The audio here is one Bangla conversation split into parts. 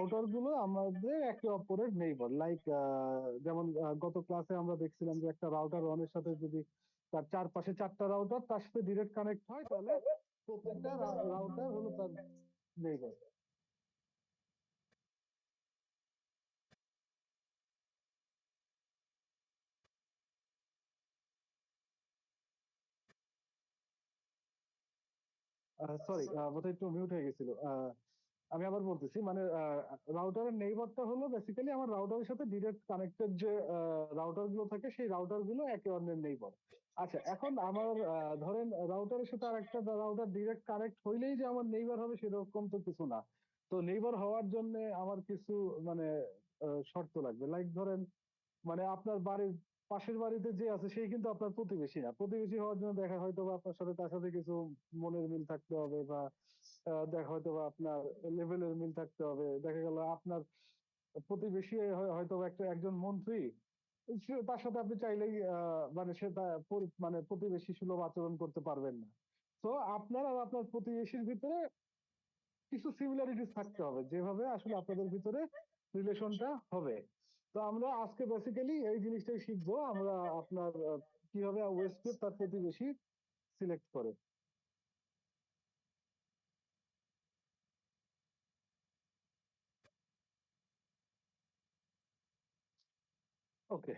রাউটার গুলো আমাদের একে অপরের নেইবার, লাইক যেমন গত ক্লাসে আমরা দেখছিলাম যে একটা রাউটার ওয়ানের সাথে যদি তার চারপাশে চারটা রাউটার তার সাথে ডিরেক্ট কানেক্ট হয়, তাহলে প্রত্যেকটা রাউটার হলো তার নেইবার। সরি, বোধহয় একটু মিউট হয়ে গেছিল। আমি আবার বলতেছি, মানে রাউটারের নেইবারটা হলো বেসিক্যালি আমার রাউটারের সাথে ডিরেক্ট কানেক্টেড যে রাউটার গুলো থাকে, সেই রাউটার গুলো একে অন্যের নেইবার। আচ্ছা, এখন আমার ধরেন রাউটারের সাথে আর একটা রাউটার ডিরেক্ট কানেক্ট হইলেই যে আমার নেইবার হবে সেরকম তো কিছু না। তো নেইবার হওয়ার জন্য আমার কিছু মানে শর্ত লাগবে। লাইক ধরেন, মানে আপনার বাড়ির পাশের বাড়িতে যে আছে সেই কিন্তু আপনার প্রতিবেশী না। প্রতিবেশী হওয়ার জন্য দেখা হয়তো বা আপনার সাথে তার সাথে কিছু মনের মিল থাকতে হবে, বা দেখা হয়তো বা আপনার লেভেলের মিল থাকতে হবে। দেখা গেল আপনার প্রতিবেশী হয়তো বা একজন মন্ত্রী, তার সাথে আপনি চাইলেই মানে সে মানে প্রতিবেশী সুলভ আচরণ করতে পারবেন না। তো আপনার আর আপনার প্রতিবেশীর ভিতরে কিছু সিমিলারিটিস থাকতে হবে, যেভাবে আসলে আপনাদের ভিতরে রিলেশনটা হবে। তো আমরা আজকে বেসিক্যালি এই জিনিসটাই শিখবো, আমরা আপনার কিভাবে ওয়েস্টকে তার প্রতিবেশী সিলেক্ট করে। ওকে,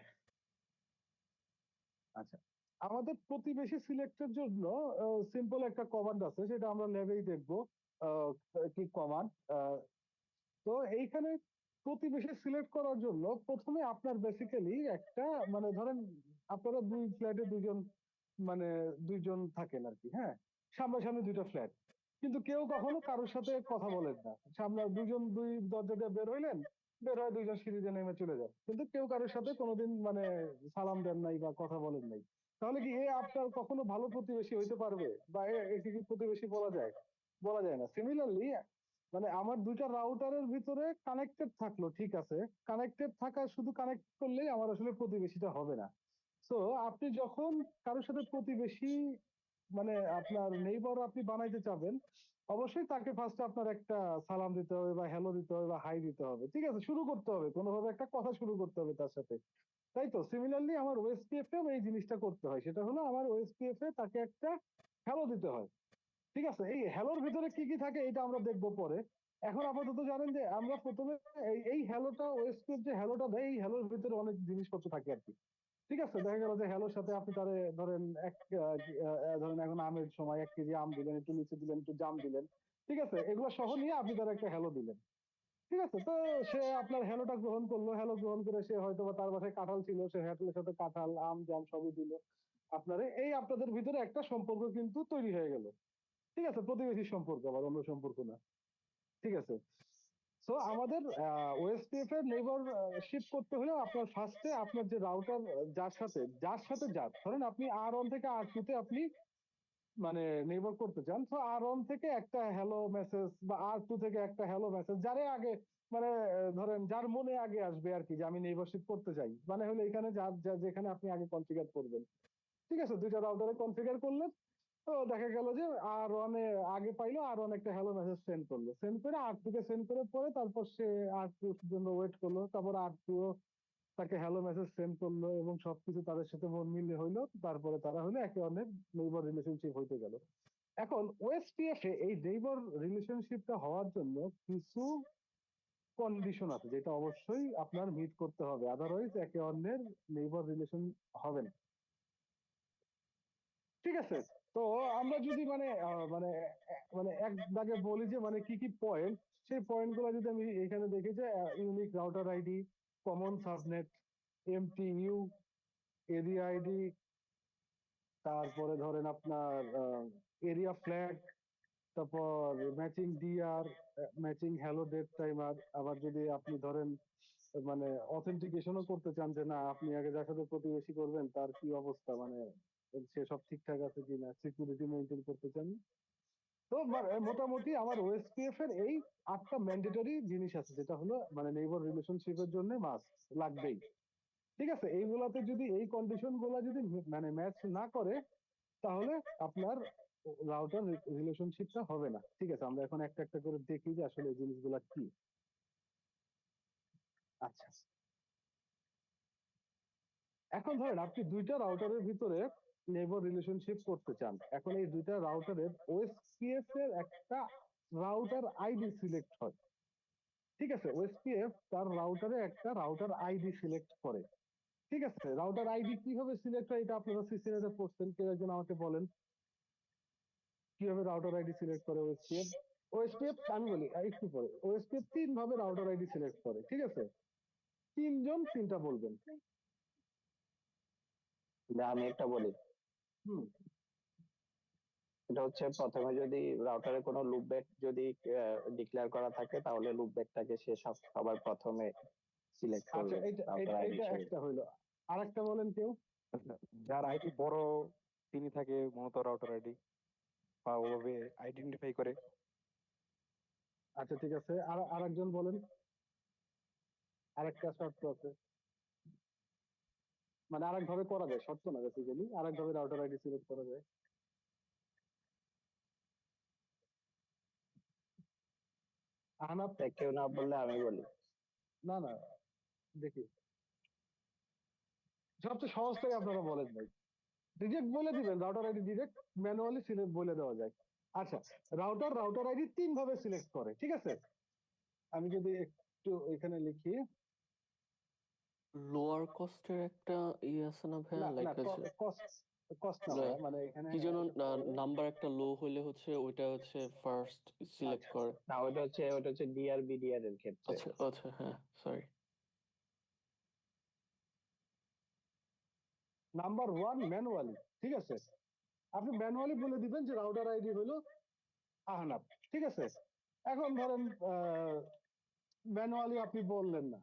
আচ্ছা, আমাদের প্রতিবেশী সিলেক্টের জন্য সিম্পল একটা কমান্ড আছে, সেটা আমরা ল্যাবেই দেখবো। আহ, কি কমান্ড? তো এইখানে প্রতিবেশী সিলেক্ট করার জন্য প্রথমে আপনার বেসিক্যালি একটা, মানে ধরেন আপনারা দুই ফ্ল্যাটে দুইজন, মানে দুইজন থাকেন আর কি, হ্যাঁ, সামনাসামনি দুইটা ফ্ল্যাট, কিন্তু কেউ কখনো কারোর সাথে কথা বলেন না। সামনে দুইজন দুই দরজা দিয়ে বের হইলেন, বের হয়ে দুইজন সিঁড়ি দিয়ে নেমে চলে যায়, কিন্তু কেউ কারোর সাথে কোনোদিন মানে সালাম দেন নাই বা কথা বলেন নাই। তাহলে কি এ আপনার কখনো ভালো প্রতিবেশী হইতে পারবে, বা একে কি প্রতিবেশী বলা যায়? বলা যায় না। সিমিলারলি, মানে আমার দুইটা রাউটারের ভিতরে কানেক্টেড থাকলো, ঠিক আছে, কানেক্টেড থাকা শুধু কানেক্ট করলেই আমার আসলে প্রতিবেশীটা হবে না। তো আপনি যখন কারোর সাথে প্রতিবেশী, মানে আপনার নেইবার আপনি বানাইতে চাবেন, অবশ্যই তাকে ফার্স্টে আপনার একটা সালাম দিতে হবে, বা হ্যালো দিতে হবে, বা হাই দিতে হবে, ঠিক আছে, শুরু করতে হবে, কোনোভাবে একটা কথা শুরু করতে হবে তার সাথে। তাই তো সিমিলারলি আমার ওএসপিএফ এ এই জিনিসটা করতে হয়, সেটা হলো আমার ওএসপিএফ এ তাকে একটা হ্যালো দিতে হয়। ঠিক আছে, এই হ্যালোর ভিতরে কি কি থাকে এটা আমরা দেখবো পরে। এখন আপাতত জানেন যে আমরা প্রথমে এই হ্যালোটা, ওয়েস্টের যে হ্যালোটা দেয়, এই হ্যালোর ভিতরে অনেক জিনিসপত্র থাকে আর কি। ঠিক আছে, দেখা গেল যে হ্যালোর সাথে আপনি তারে ধরেন ধরেন এখন আমের সময় 1 কেজি আম দিলেন, একটু লিচু দিলেন, একটু জাম দিলেন, ঠিক আছে, এগুলো সহ নিয়ে আপনি তার একটা হ্যালো দিলেন। ঠিক আছে, তো সে আপনার হ্যালোটা গ্রহণ করলো, হ্যালো গ্রহণ করে সে হয়তো বা তার বাসায় কাঁঠাল ছিল, সে হ্যালোর সাথে কাঁঠাল আম জাম সবই দিল আপনারে। এই আপনাদের ভিতরে একটা সম্পর্ক কিন্তু তৈরি হয়ে গেল। ঠিক আছে, প্রতিবেশী সম্পর্ক, আবার অন্য সম্পর্ক না। ঠিক আছে, সো আমাদের ওএসপিএফ এর নেইবারশিপ করতে হলে আপনার ফার্স্টে আপনার যে রাউটার, যার ধরেন আপনি R1 থেকে R2 তে আপনি মানে নেইবার করতে চান, তো R1 থেকে একটা হ্যালো মেসেজ, বা R2 থেকে একটা হ্যালো মেসেজ, যারে আগে মানে ধরেন যার মনে আগে আসবে আর কি, যে আমি নেইবারশিপ করতে চাই, মানে হলো এখানে যেখানে আপনি আগে কনফিগার করবেন। ঠিক আছে, দুইটা রাউটারে কনফিগার করলেন। তো দেখা গেল যে R1 এ আগে পাইলো, R1 একটা হ্যালো মেসেজ সেন্ড করলো, সেন্ড করে R2 কে সেন্ড করে পরে তারপর সে R2 এর জন্য ওয়েট করলো, তারপর R2 তাকে হ্যালো মেসেজ সেন্ড করলো, এবং সবকিছু তাদের সাথে মন মিলে হইলো, তারপরে তারা হলো একে অন্যের নেইবার রিলেশনশিপ হইতে গেল। এখন ওএসপিএফ এ এই নেইবার রিলেশনশিপটা হওয়ার জন্য কিছু কন্ডিশন আছে, যেটা অবশ্যই আপনার মিট করতে হবে, আদারওয়াইজ একে অন্যের নেইবার রিলেশন হবে না। ঠিক আছে, তো আমরা যদি মানে মানে মানে এক দাগে বলি যে মানে কি কি পয়েন্ট, সেই পয়েন্ট গুলো যদি আমি এখানে দেখি যে unique router ID, common subnet, MTU, area ID, তারপরে ধরেন আপনার এরিয়া ফ্ল্যাগ, তারপর matching DR, matching hello dead timer. আবার যদি আপনি ধরেন মানে অথেন্টিকেশনও করতে চান, যে না আপনি আগে যার সাথে প্রতিবেশী করবেন তার কি অবস্থা, মানে সে সব ঠিকঠাক আছে কিনা, সিকিউরিটি মেনটেন করতে চান, তো মোটামুটি আমার ওএসপিএফ এর এই 8টা ম্যান্ডেটরি জিনিস আছে, যেটা হলো মানে নেইবার রিলেশনশিপের জন্য মাস্ট লাগবেই। ঠিক আছে, এইগুলাতে যদি এই কন্ডিশন গুলা যদি মানে ম্যাচ না করে, তাহলে আপনার রাউটার রিলেশনশিপটা হবে না। ঠিক আছে, আমরা এখন একটা একটা করে দেখি যে আসলে এই জিনিসগুলা কি। আচ্ছা, এখন ধরেন আপনি দুইটা রাউটারের ভিতরে নেইবার রিলেশনশিপ করতে চান। এখন এই দুইটা রাউটারের ওএসপিএফ এর একটা রাউটার আইডি সিলেক্ট হয়। ঠিক আছে, ওএসপিএফ তার রাউটারে একটা রাউটার আইডি সিলেক্ট করে। ঠিক আছে, রাউটার আইডি কিভাবে সিলেক্ট হয় এটা আপনারা সিসিএনএ পড়ছেন, কেউ একজন আমাকে বলেন কিভাবে রাউটার আইডি সিলেক্ট করে ওএসপিএফ। ওএসপিএফ আমি বলি একটু পরে, ওএসপিএফ 3 ভাবে রাউটার আইডি সিলেক্ট করে। ঠিক আছে, 3 জন 3টা বলবেন। আমি একটা বলি। হুম, এটা হচ্ছে প্রথমে যদি রাউটারে কোনো লুপব্যাক যদি ডিক্লেয়ার করা থাকে, তাহলে লুপব্যাকটাকে সে সবার প্রথমে সিলেক্ট আচ্ছা, করবে এইটা রাউটার এইটা আইডি এইটা হিসেবে। একটা হইলো। আরেকটা বলেন কেউ। আচ্ছা, যার আইডি বড় তিনি থাকে মূলত রাউটার আইডি বা ওভাবে আইডেন্টিফাই করে। আচ্ছা ঠিক আছে, আর আরেকজন বলেন। আরেকটা শর্ত আছে, মানে আরেক ভাবে করা যায়, শর্ত না বেসিক্যালি, আরেক ভাবে রাউটার আইডি সিলেক্ট করা যায়। আহনাফ। তা কেউ না বললে আমি বলি। না না, দেখি সবচেয়ে সহজটাই আপনারা বলেন ভাই। ডিরেক্ট বলে দিবেন router ID, direct manually select বলে দেওয়া যায়। আচ্ছা, রাউটার আইডি 3 ভাবে সিলেক্ট করে। ঠিক আছে, আমি যদি একটু এখানে লিখি। লোয়ার কস্টের একটা আছে না ভাইয়া, না লাইক না, কস্ট কস্ট না ভাইয়া, মানে এখানে কি যেন নাম্বার একটা লো হলে হচ্ছে ওইটা হচ্ছে ফার্স্ট সিলেক্ট আচ্ছা করে। না, ওটা হচ্ছে ডিআর এর ক্ষেত্রে। আচ্ছা আচ্ছা, হ্যাঁ সরি। Number 1 manually. ঠিক আছে, আপনি ম্যানুয়ালি বলে দিবেন যে রাউটার আইডি হলো আহনাফ। ঠিক আছে, এখন ধরেন ম্যানুয়ালি আপনি বললেন না।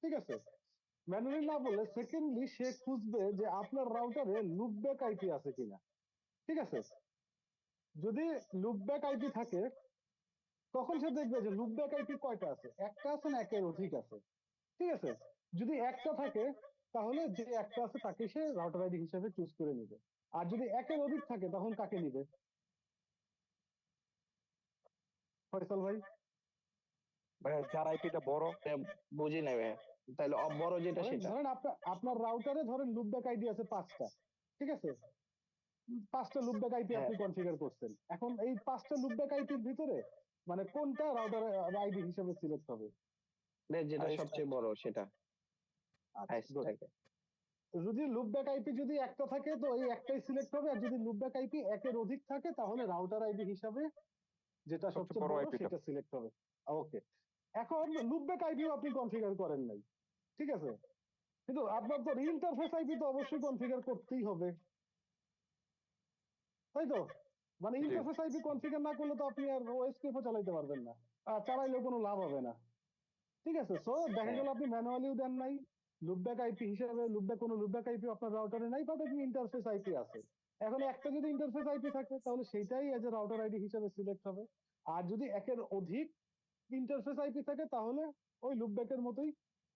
ঠিক আছে, ম্যানুয়ালি না বললে সেকেন্ডলি সে খুঁজবে যে আপনার রাউটারে লুপব্যাক আইপি আছে কিনা। ঠিক আছে, যদি লুপব্যাক আইপি থাকে তখন সে দেখবে যে লুপব্যাক আইপি কয়টা আছে, একটা আছে না একের অধিক আছে। ঠিক আছে, যদি একটা থাকে তাহলে যে একটা আছে তাকে সে রাউটার আইডি হিসেবে চুজ করে নিবে। আর যদি একের অধিক থাকে তখন কাকে নিবে ফয়সাল ভাই? ভাইয়া যার আইপিটা বড়। বুঝি নাই ভাইয়া, তাহলে বড় যেটা ধরেন সেটা। ধরেন আপনার রাউটারে ধরেন লুপব্যাক আইডি আছে 5টা। ঠিক আছে, 5টা লুপব্যাক আইপি হ্যাঁ, আপনি কনফিগার করছেন। এখন এই 5টা লুপব্যাক আইপির ভিতরে মানে কোনটা রাউটার আইডি হিসেবে সিলেক্ট হবে? যেটা highest সবচেয়ে বড় সেটা আচ্ছা হাইস্ট good। থাকে। যদি লুপব্যাক আইপি যদি একটা থাকে তো এই একটাই সিলেক্ট হবে, আর যদি লুপব্যাক আইপি একের অধিক থাকে তাহলে রাউটার আইডি হিসাবে যেটা সবচেয়ে সবচেয়ে বড় বড় আইপিটা। সেটা সিলেক্ট হবে। ওকে, এখন লুপব্যাক আইপিও আপনি কনফিগার করেন নাই। ঠিক আছে, কিন্তু আপনার তো ইন্টারফেস আইপি তো অবশ্যই কনফিগার করতেই হবে, তাই তো? মানে জি। ইন্টারফেস আইপি কনফিগার না করলে তো আপনি আর ওএসপিএফও চালাইতে পারবেন না, আর চালাইলেও কোনো লাভ হবে না। ঠিক আছে, সো দেখা হ্যাঁ, গেল আপনি ম্যানুয়ালিও দেন নাই, লুপব্যাক আইপি হিসেবে কোনো লুপব্যাক আইপি আপনার রাউটারে নাই, বাট আপনি ইন্টারফেস আইপি আছে। এখন একটা যদি ইন্টারফেস আইপি থাকে তাহলে সেটাই এজ এ রাউটার আইডি হিসেবে সিলেক্ট হবে। আর যদি একের অধিক ইন্টারফেস আইপি থাকে তাহলে ওই লুপব্যাকের মতোই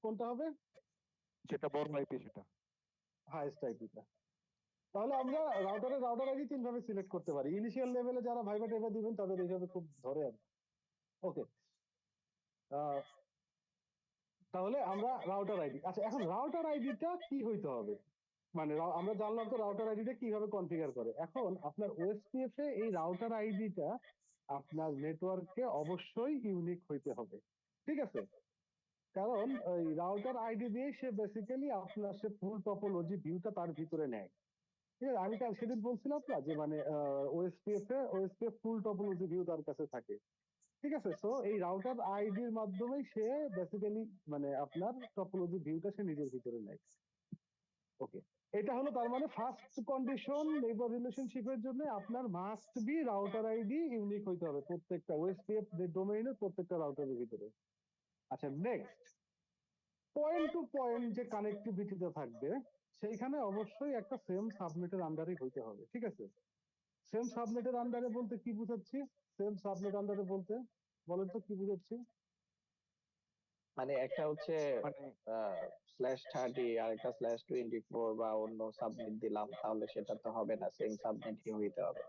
কোনটা হবে, যেটা বড় আইপি সেটা। হাইয়েস্ট আইপিটা। তাহলে আমরা রাউটার আইডি 3 ভাবে সিলেক্ট করতে পারি। ইনিশিয়াল লেভেলে যারা ভাইবা টাইবা দিবেন তাদের এইভাবে খুব ধরে আর। ওকে, তাহলে আমরা রাউটার আইডি, আচ্ছা এখন রাউটার আইডিটা কি হইতে হবে? মানে আমরা জানলাম তো রাউটার আইডিটা কিভাবে কনফিগার করে। এখন আপনার ওএসপিএফ এ এই রাউটার আইডিটা আপনার নেটওয়ার্কে অবশ্যই ইউনিক হইতে হবে। ঠিক আছে, কারণ ওই রাউটার আইডি দিয়ে সে বেসিক্যালি আপনার সে ফুল টপোলজি ভিউটা তার ভিতরে নেয়। ঠিক আছে, আমি কাল সেদিন বলছিলাম না যে মানে ওএসপিএফ ফুল টপোলজি ভিউ তার কাছে থাকে। ঠিক আছে, সো এই রাউটার আইডির মাধ্যমে সে বেসিক্যালি মানে আপনার টপোলজি ভিউটা সে নিজের ভিতরে নেয়। ওকে, এটা হলো তার মানে ফার্স্ট কন্ডিশন নেইবার রিলেশনশিপের জন্য আপনার must be router ID unique হইতে হবে প্রত্যেকটা ওএসপিএফ ডোমেইনের প্রত্যেকটা রাউটারের ভিতরে। আচ্ছা নেক্সট, পয়েন্ট টু পয়েন্ট যে কানেক্টিভিটিটা থাকবে সেইখানে অবশ্যই একটা সেম সাবনেটের আন্ডারে হইতে হবে। ঠিক আছে, সেম সাবনেটের আন্ডারে বলতে কি বুঝাচ্ছি? সেম সাবনেট আন্ডারে বলতে বলেন তো কি বুঝাচ্ছি? মানে একটা হচ্ছে মানে /30 আর একটা /24 বা অন্য সাবনেট দিলাম, তাহলে সেটা তো হবে না, সেম সাবনেটই হইতে হবে।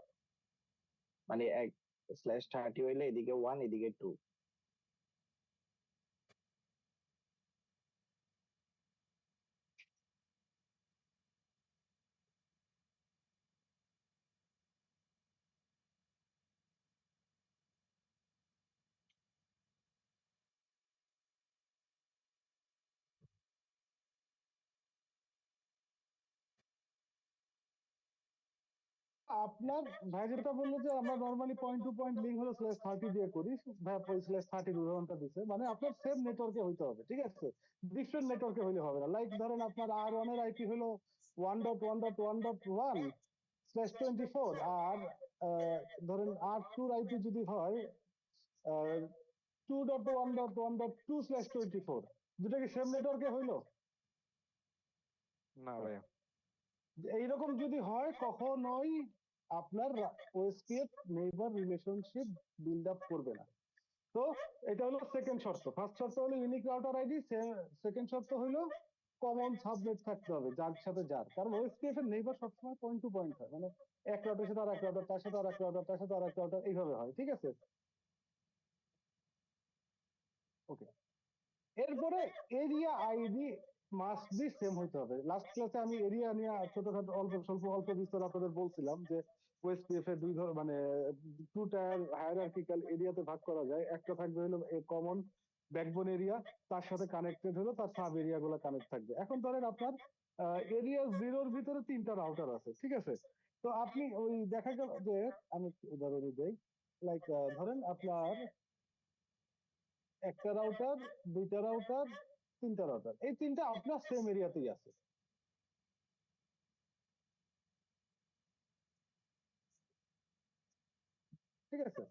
মানে এক /30 হইলে এদিকে 1 এদিকে 2। আপনার ভাই যেটা বললো যে আমরা normally point to point link হলো /30 দিয়ে করি, ভাই /30 উদাহরণটা দিচ্ছে, মানে আপনার সেম নেটওয়ার্কে হইতে হবে, ঠিক আছে, ডিফারেন্ট নেটওয়ার্কে হইলে হবে না। লাইক ধরেন আপনার R1 এর আইপি হলো 1.1.1.1/24, আর ধরেন R2 এর আইপি যদি হয় 2.1.1.2/24, দুটো কি সেম নেটওয়ার্কে হইলো? না ভাইয়া। এইরকম যদি হয় কখনোই আপনার OSPF neighbour relationship build up করবে না। তো এটা হলো সেকেন্ড শর্ত। ফার্স্ট শর্ত হলো ইউনিক রাউটার আইডি, সেকেন্ড শর্ত হলো কমন সাবনেট থাকতে হবে যার সাথে যার, কারণ ওএসপিএফ এর নেইবার সবসময় পয়েন্ট টু পয়েন্ট হয়, মানে এক রাউটার সাথে আর এক রাউটার, তার সাথে আর এক রাউটার, তার সাথে আর এক রাউটার, এইভাবে হয়, ঠিক আছে। ওকে, এরপরে area ID must be same হইতে হবে। লাস্ট ক্লাসে আমি এরিয়া নিয়ে ছোটখাটো অল্প বিস্তর আপনাদের বলছিলাম যে ওএসপিএফ এর দুই ধরনের, মানে টু টায়ার হায়ারার্কিক্যাল এরিয়াতে ভাগ করা যায়। একটা থাকবে হলো কমন ব্যাকবোন এরিয়া, তার সাথে কানেক্টেড হলো তার সাব এরিয়া গুলো কানেক্ট থাকবে। এখন ধরেন আপনার এরিয়া 0-র ভিতরে 3টা রাউটার আছে, ঠিক আছে। তো আপনি ওই দেখা গেল যে, আমি উদাহরণ দিই, লাইক ধরেন আপনার একটা রাউটার, দুইটা রাউটার, তিনটা রাউটার, এই তিনটা আপনার সেম এরিয়াতেই আছে, ঠিক আছে।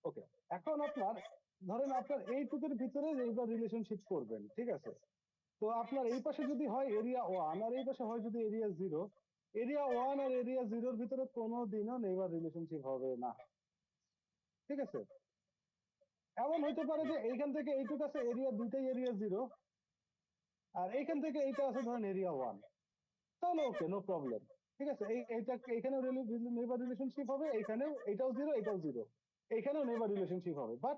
ওকে, এখন আপনার ধরেন আপনার এইটুকুর ভিতরে এইবার রিলেশনশিপ করবেন, ঠিক আছে। তো আপনার এই পাশে যদি হয় এরিয়া 1 আর এই পাশে হয় যদি এরিয়া 0, এরিয়া 1 আর এরিয়া 0-র ভিতরে কোনোদিনও নেইবার রিলেশনশিপ হবে না, ঠিক আছে। এমন হইতে পারে যে এইখান থেকে এইটুকু আছে এরিয়া 2টাই এরিয়া 0, আর এইখান থেকে এইটা আছে ধরেন এরিয়া 1, তাহলে ওকে, নো প্রবলেম, ঠিক আছে। এইটা এখানেও নেইবার রিলেশনশিপ হবে, এইখানেও এটাও 0 এটাও 0, এইখানেও নেইবার রিলেশনশিপ হবে। বাট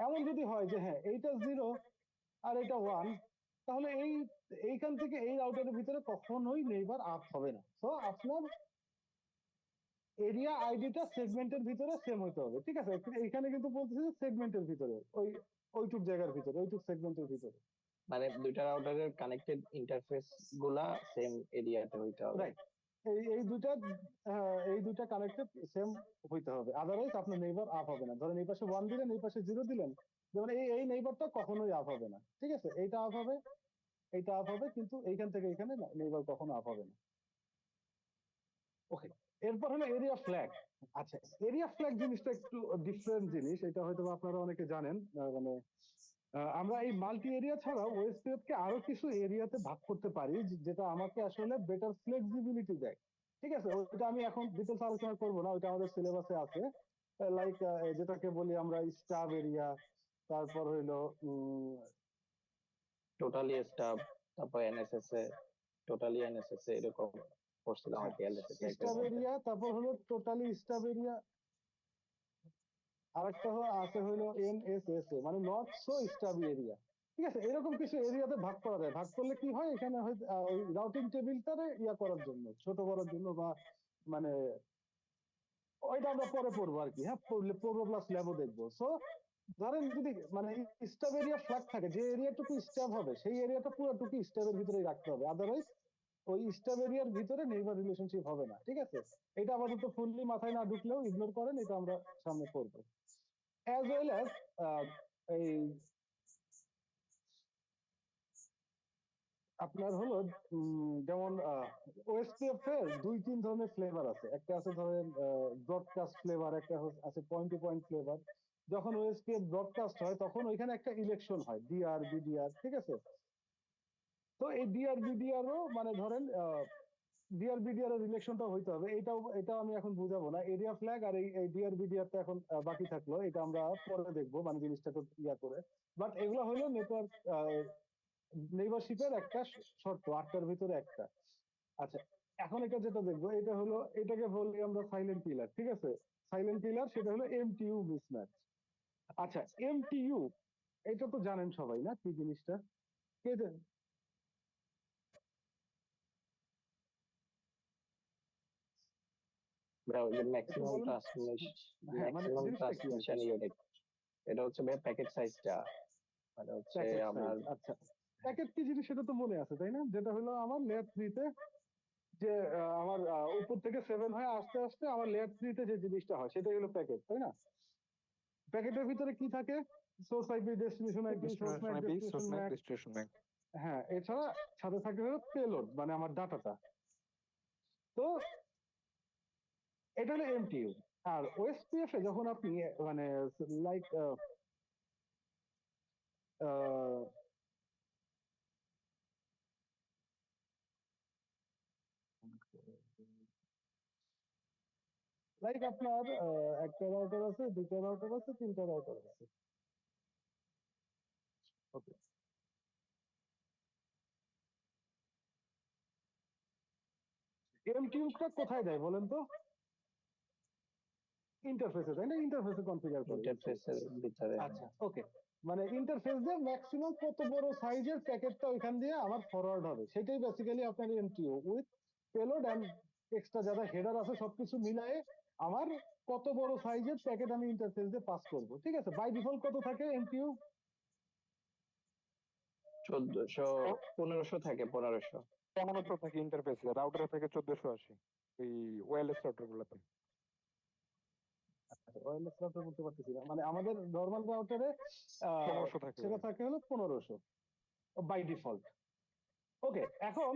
এমন যদি হয় যে হ্যাঁ এইটা 0 আর এটা 1, তাহলে এইখান থেকে এই রাউটারের ভিতরে কখনোই নেইবার আপ হবে না। তো আপনার এরিয়া আইডিটা সেগমেন্টের ভিতরে সেম হইতে হবে, ঠিক আছে। এইখানে কিন্তু বলতেছে সেগমেন্টের ভিতরে, ওইটুক জায়গার ভিতরে, ওইটুক সেগমেন্টের ভিতরে, মানে দুইটা রাউটারের কানেক্টেড ইন্টারফেস গুলা সেম এরিয়াতে হইতে হবে। রাইট। এই দুইটা কানেক্টেড সেম হইতে হবে, আদারওয়াইজ আপনার নেইবার আপ হবে না। ধরেন এই পাশে 1 দিলেন, এই পাশে 0 দিলেন, যেমন এই নেইবারটা কখনোই আপ হবে না, ঠিক আছে। এইটা আপ হবে, এইটা আপ হবে, কিন্তু এইখান থেকে এখানে নেইবার কখনো আপ হবে না। ওকে, এরপর হলো এরিয়া ফ্ল্যাগ। আচ্ছা, এরিয়া ফ্ল্যাগ জিনিসটা একটু ডিফারেন্ট জিনিস, এটা হয়তো আপনারা অনেকে জানেন। মানে আমরা এই মাল্টি এরিয়া ছাড়াও ওএসপিএফ কে আরো কিছু এরিয়াতে ভাগ করতে পারি, যেটা আমাকে আসলে বেটার ফ্লেক্সিবিলিটি দেয়, ঠিক আছে। ওইটা আমি এখন ডিটেলস আলোচনা করবো না, ওইটা আমাদের সিলেবাসে আছে। লাইক যেটাকে বলি আমরা স্টাব এরিয়া, তারপর হইলো টোটালি স্টাব, তারপর এনএসএস টোটালি এনএসএস এরকম করছিলাম আর কি, এলএসএস টাইপের স্টাব মধ্যে। এরিয়া, তারপর হলো টোটালি স্টাব এরিয়া, আরেকটা আছে হইলো এনএসএসএ, মানে নট সো স্টাবি এরিয়া, ঠিক আছে। এরকম কিছু এরিয়াতে ভাগ করা যায়। ভাগ করলে কি হয়, এখানে হয় ওই রাউটিং টেবিলটারে ইয়া করার জন্য, ছোট করার জন্য, বা মানে ওইটা আমরা পরে পড়বো আর কি। হ্যাঁ, পড়বো প্লাস ল্যাবও দেখবো। সো ধরেন যদি মানে স্টাব এরিয়া ফ্ল্যাগ থাকে, যে এরিয়াটুকু স্টাব হবে সেই এরিয়াটা পুরোটুকু স্টাবের ভিতরেই রাখতে হবে, আদারওয়াইজ ওই স্টাব এরিয়ার ভিতরে নেইবার রিলেশনশিপ হবে না, ঠিক আছে। এটা আপাতত ফুললি মাথায় না ঢুকলেও ইগনোর করেন, এটা আমরা সামনে করবো। অ্যাজ ওয়েল অ্যাজ এই আপনার হলো যেমন ওএসপিএফ এর 2-3 ধরনের ফ্লেভার আছে। একটা আছে ধরেন ব্রডকাস্ট ফ্লেভার, একটা আছে পয়েন্ট টু পয়েন্ট ফ্লেভার। যখন ওএসপিএফ ব্রডকাস্ট হয় তখন ওইখানে একটা ইলেকশন হয়, ডিআর বিডিআর, ঠিক আছে। তো এই ডিআর বিডিআর ও মানে ধরেন ডিআর বিডিআর এর ইলেকশনটা হইতে হবে, এটাও আমি এখন বুঝাবো না। এরিয়া ফ্ল্যাগ আর এই ডিআর বিডিআর টা এখন বাকি থাকলো, এটা আমরা পরে দেখবো, মানে জিনিসটা তো ইয়া করে। বাট এগুলো হলো নেটওয়ার্ক নেইবারশিপের একটা শর্ত, 8টার ভিতরে একটা। আচ্ছা, এখন এটা যেটা দেখবো, এটা হলো, এটাকে বলি আমরা সাইলেন্ট পিলার, ঠিক আছে। সাইলেন্ট পিলার, সেটা হলো এমটিইউ মিসম্যাচ। আচ্ছা, এমটিইউ এটা তো জানেন সবাই, না কি জিনিসটা? কে জানে? একটু ম্যাক্সিমাম বলেন। ট্রান্সমিশন, হ্যাঁ, মানে ম্যাক্সিমাম জিনিসটা কি আর কি? ট্রান্সমিশন ইউনিট, এটা হচ্ছে ভাই প্যাকেট সাইজটা। মানে হচ্ছে প্যাকেট আমার সাইজ। আচ্ছা, প্যাকেট কি জিনিস সেটা তো মনে আছে তাই না? যেটা হলো আমার লেয়ার 3 তে যে আমার উপর থেকে 7 হয়ে আস্তে আস্তে আমার লেয়ার 3 তে যে জিনিসটা হয় সেটাই হলো প্যাকেট, তাই না? প্যাকেটের ভিতরে কি থাকে? Source IP, destination IP, source Mac, destination Mac. Destination Mac. হ্যাঁ, এছাড়া সাথে থাকে হলো পেলোড, মানে আমার ডাটাটা। তো এটা হলো এমটিইউ। আর ওএসপিএফ এ যখন আপনি মানে লাইক আপনার একটা রাউটার আছে, দুটো রাউটার আছে, তিনটা রাউটার আছে। ওকে, এমটিইউটা কোথায় দেয় বলেন তো? ইন্টারফেসে, তাই না? ইন্টারফেসে কনফিগার করে MTU। ইন্টারফেসের ভিতরে। আচ্ছা, ওকে। মানে ইন্টারফেস দিয়ে ম্যাক্সিমাম কত বড় সাইজের প্যাকেটটা ওইখান দিয়ে আমার ফরওয়ার্ড হবে, সেটাই বেসিক্যালি আপনার MTU with payload and extra যারা হেডার আছে সবকিছু মিলায়ে আমার কত বড় সাইজের প্যাকেট আমি ইন্টারফেস দিয়ে পাস করব। ঠিক আছে, বাই ডিফল্ট কত থাকে এমটিইউ? 1400 1500 থাকে, 1500। 1500 থাকে ইন্টারফেসে, রাউটারে থাকে 1480 এই ওয়্যারলেস রাউটার গুলোতে। ওয়্যারলেস রাউটার বলতে পারতেছি না, মানে আমাদের নরমাল রাউটারে 1500 থাকে। সেটা থাকে হলো 1500 বাই ডিফল্ট। ওকে, এখন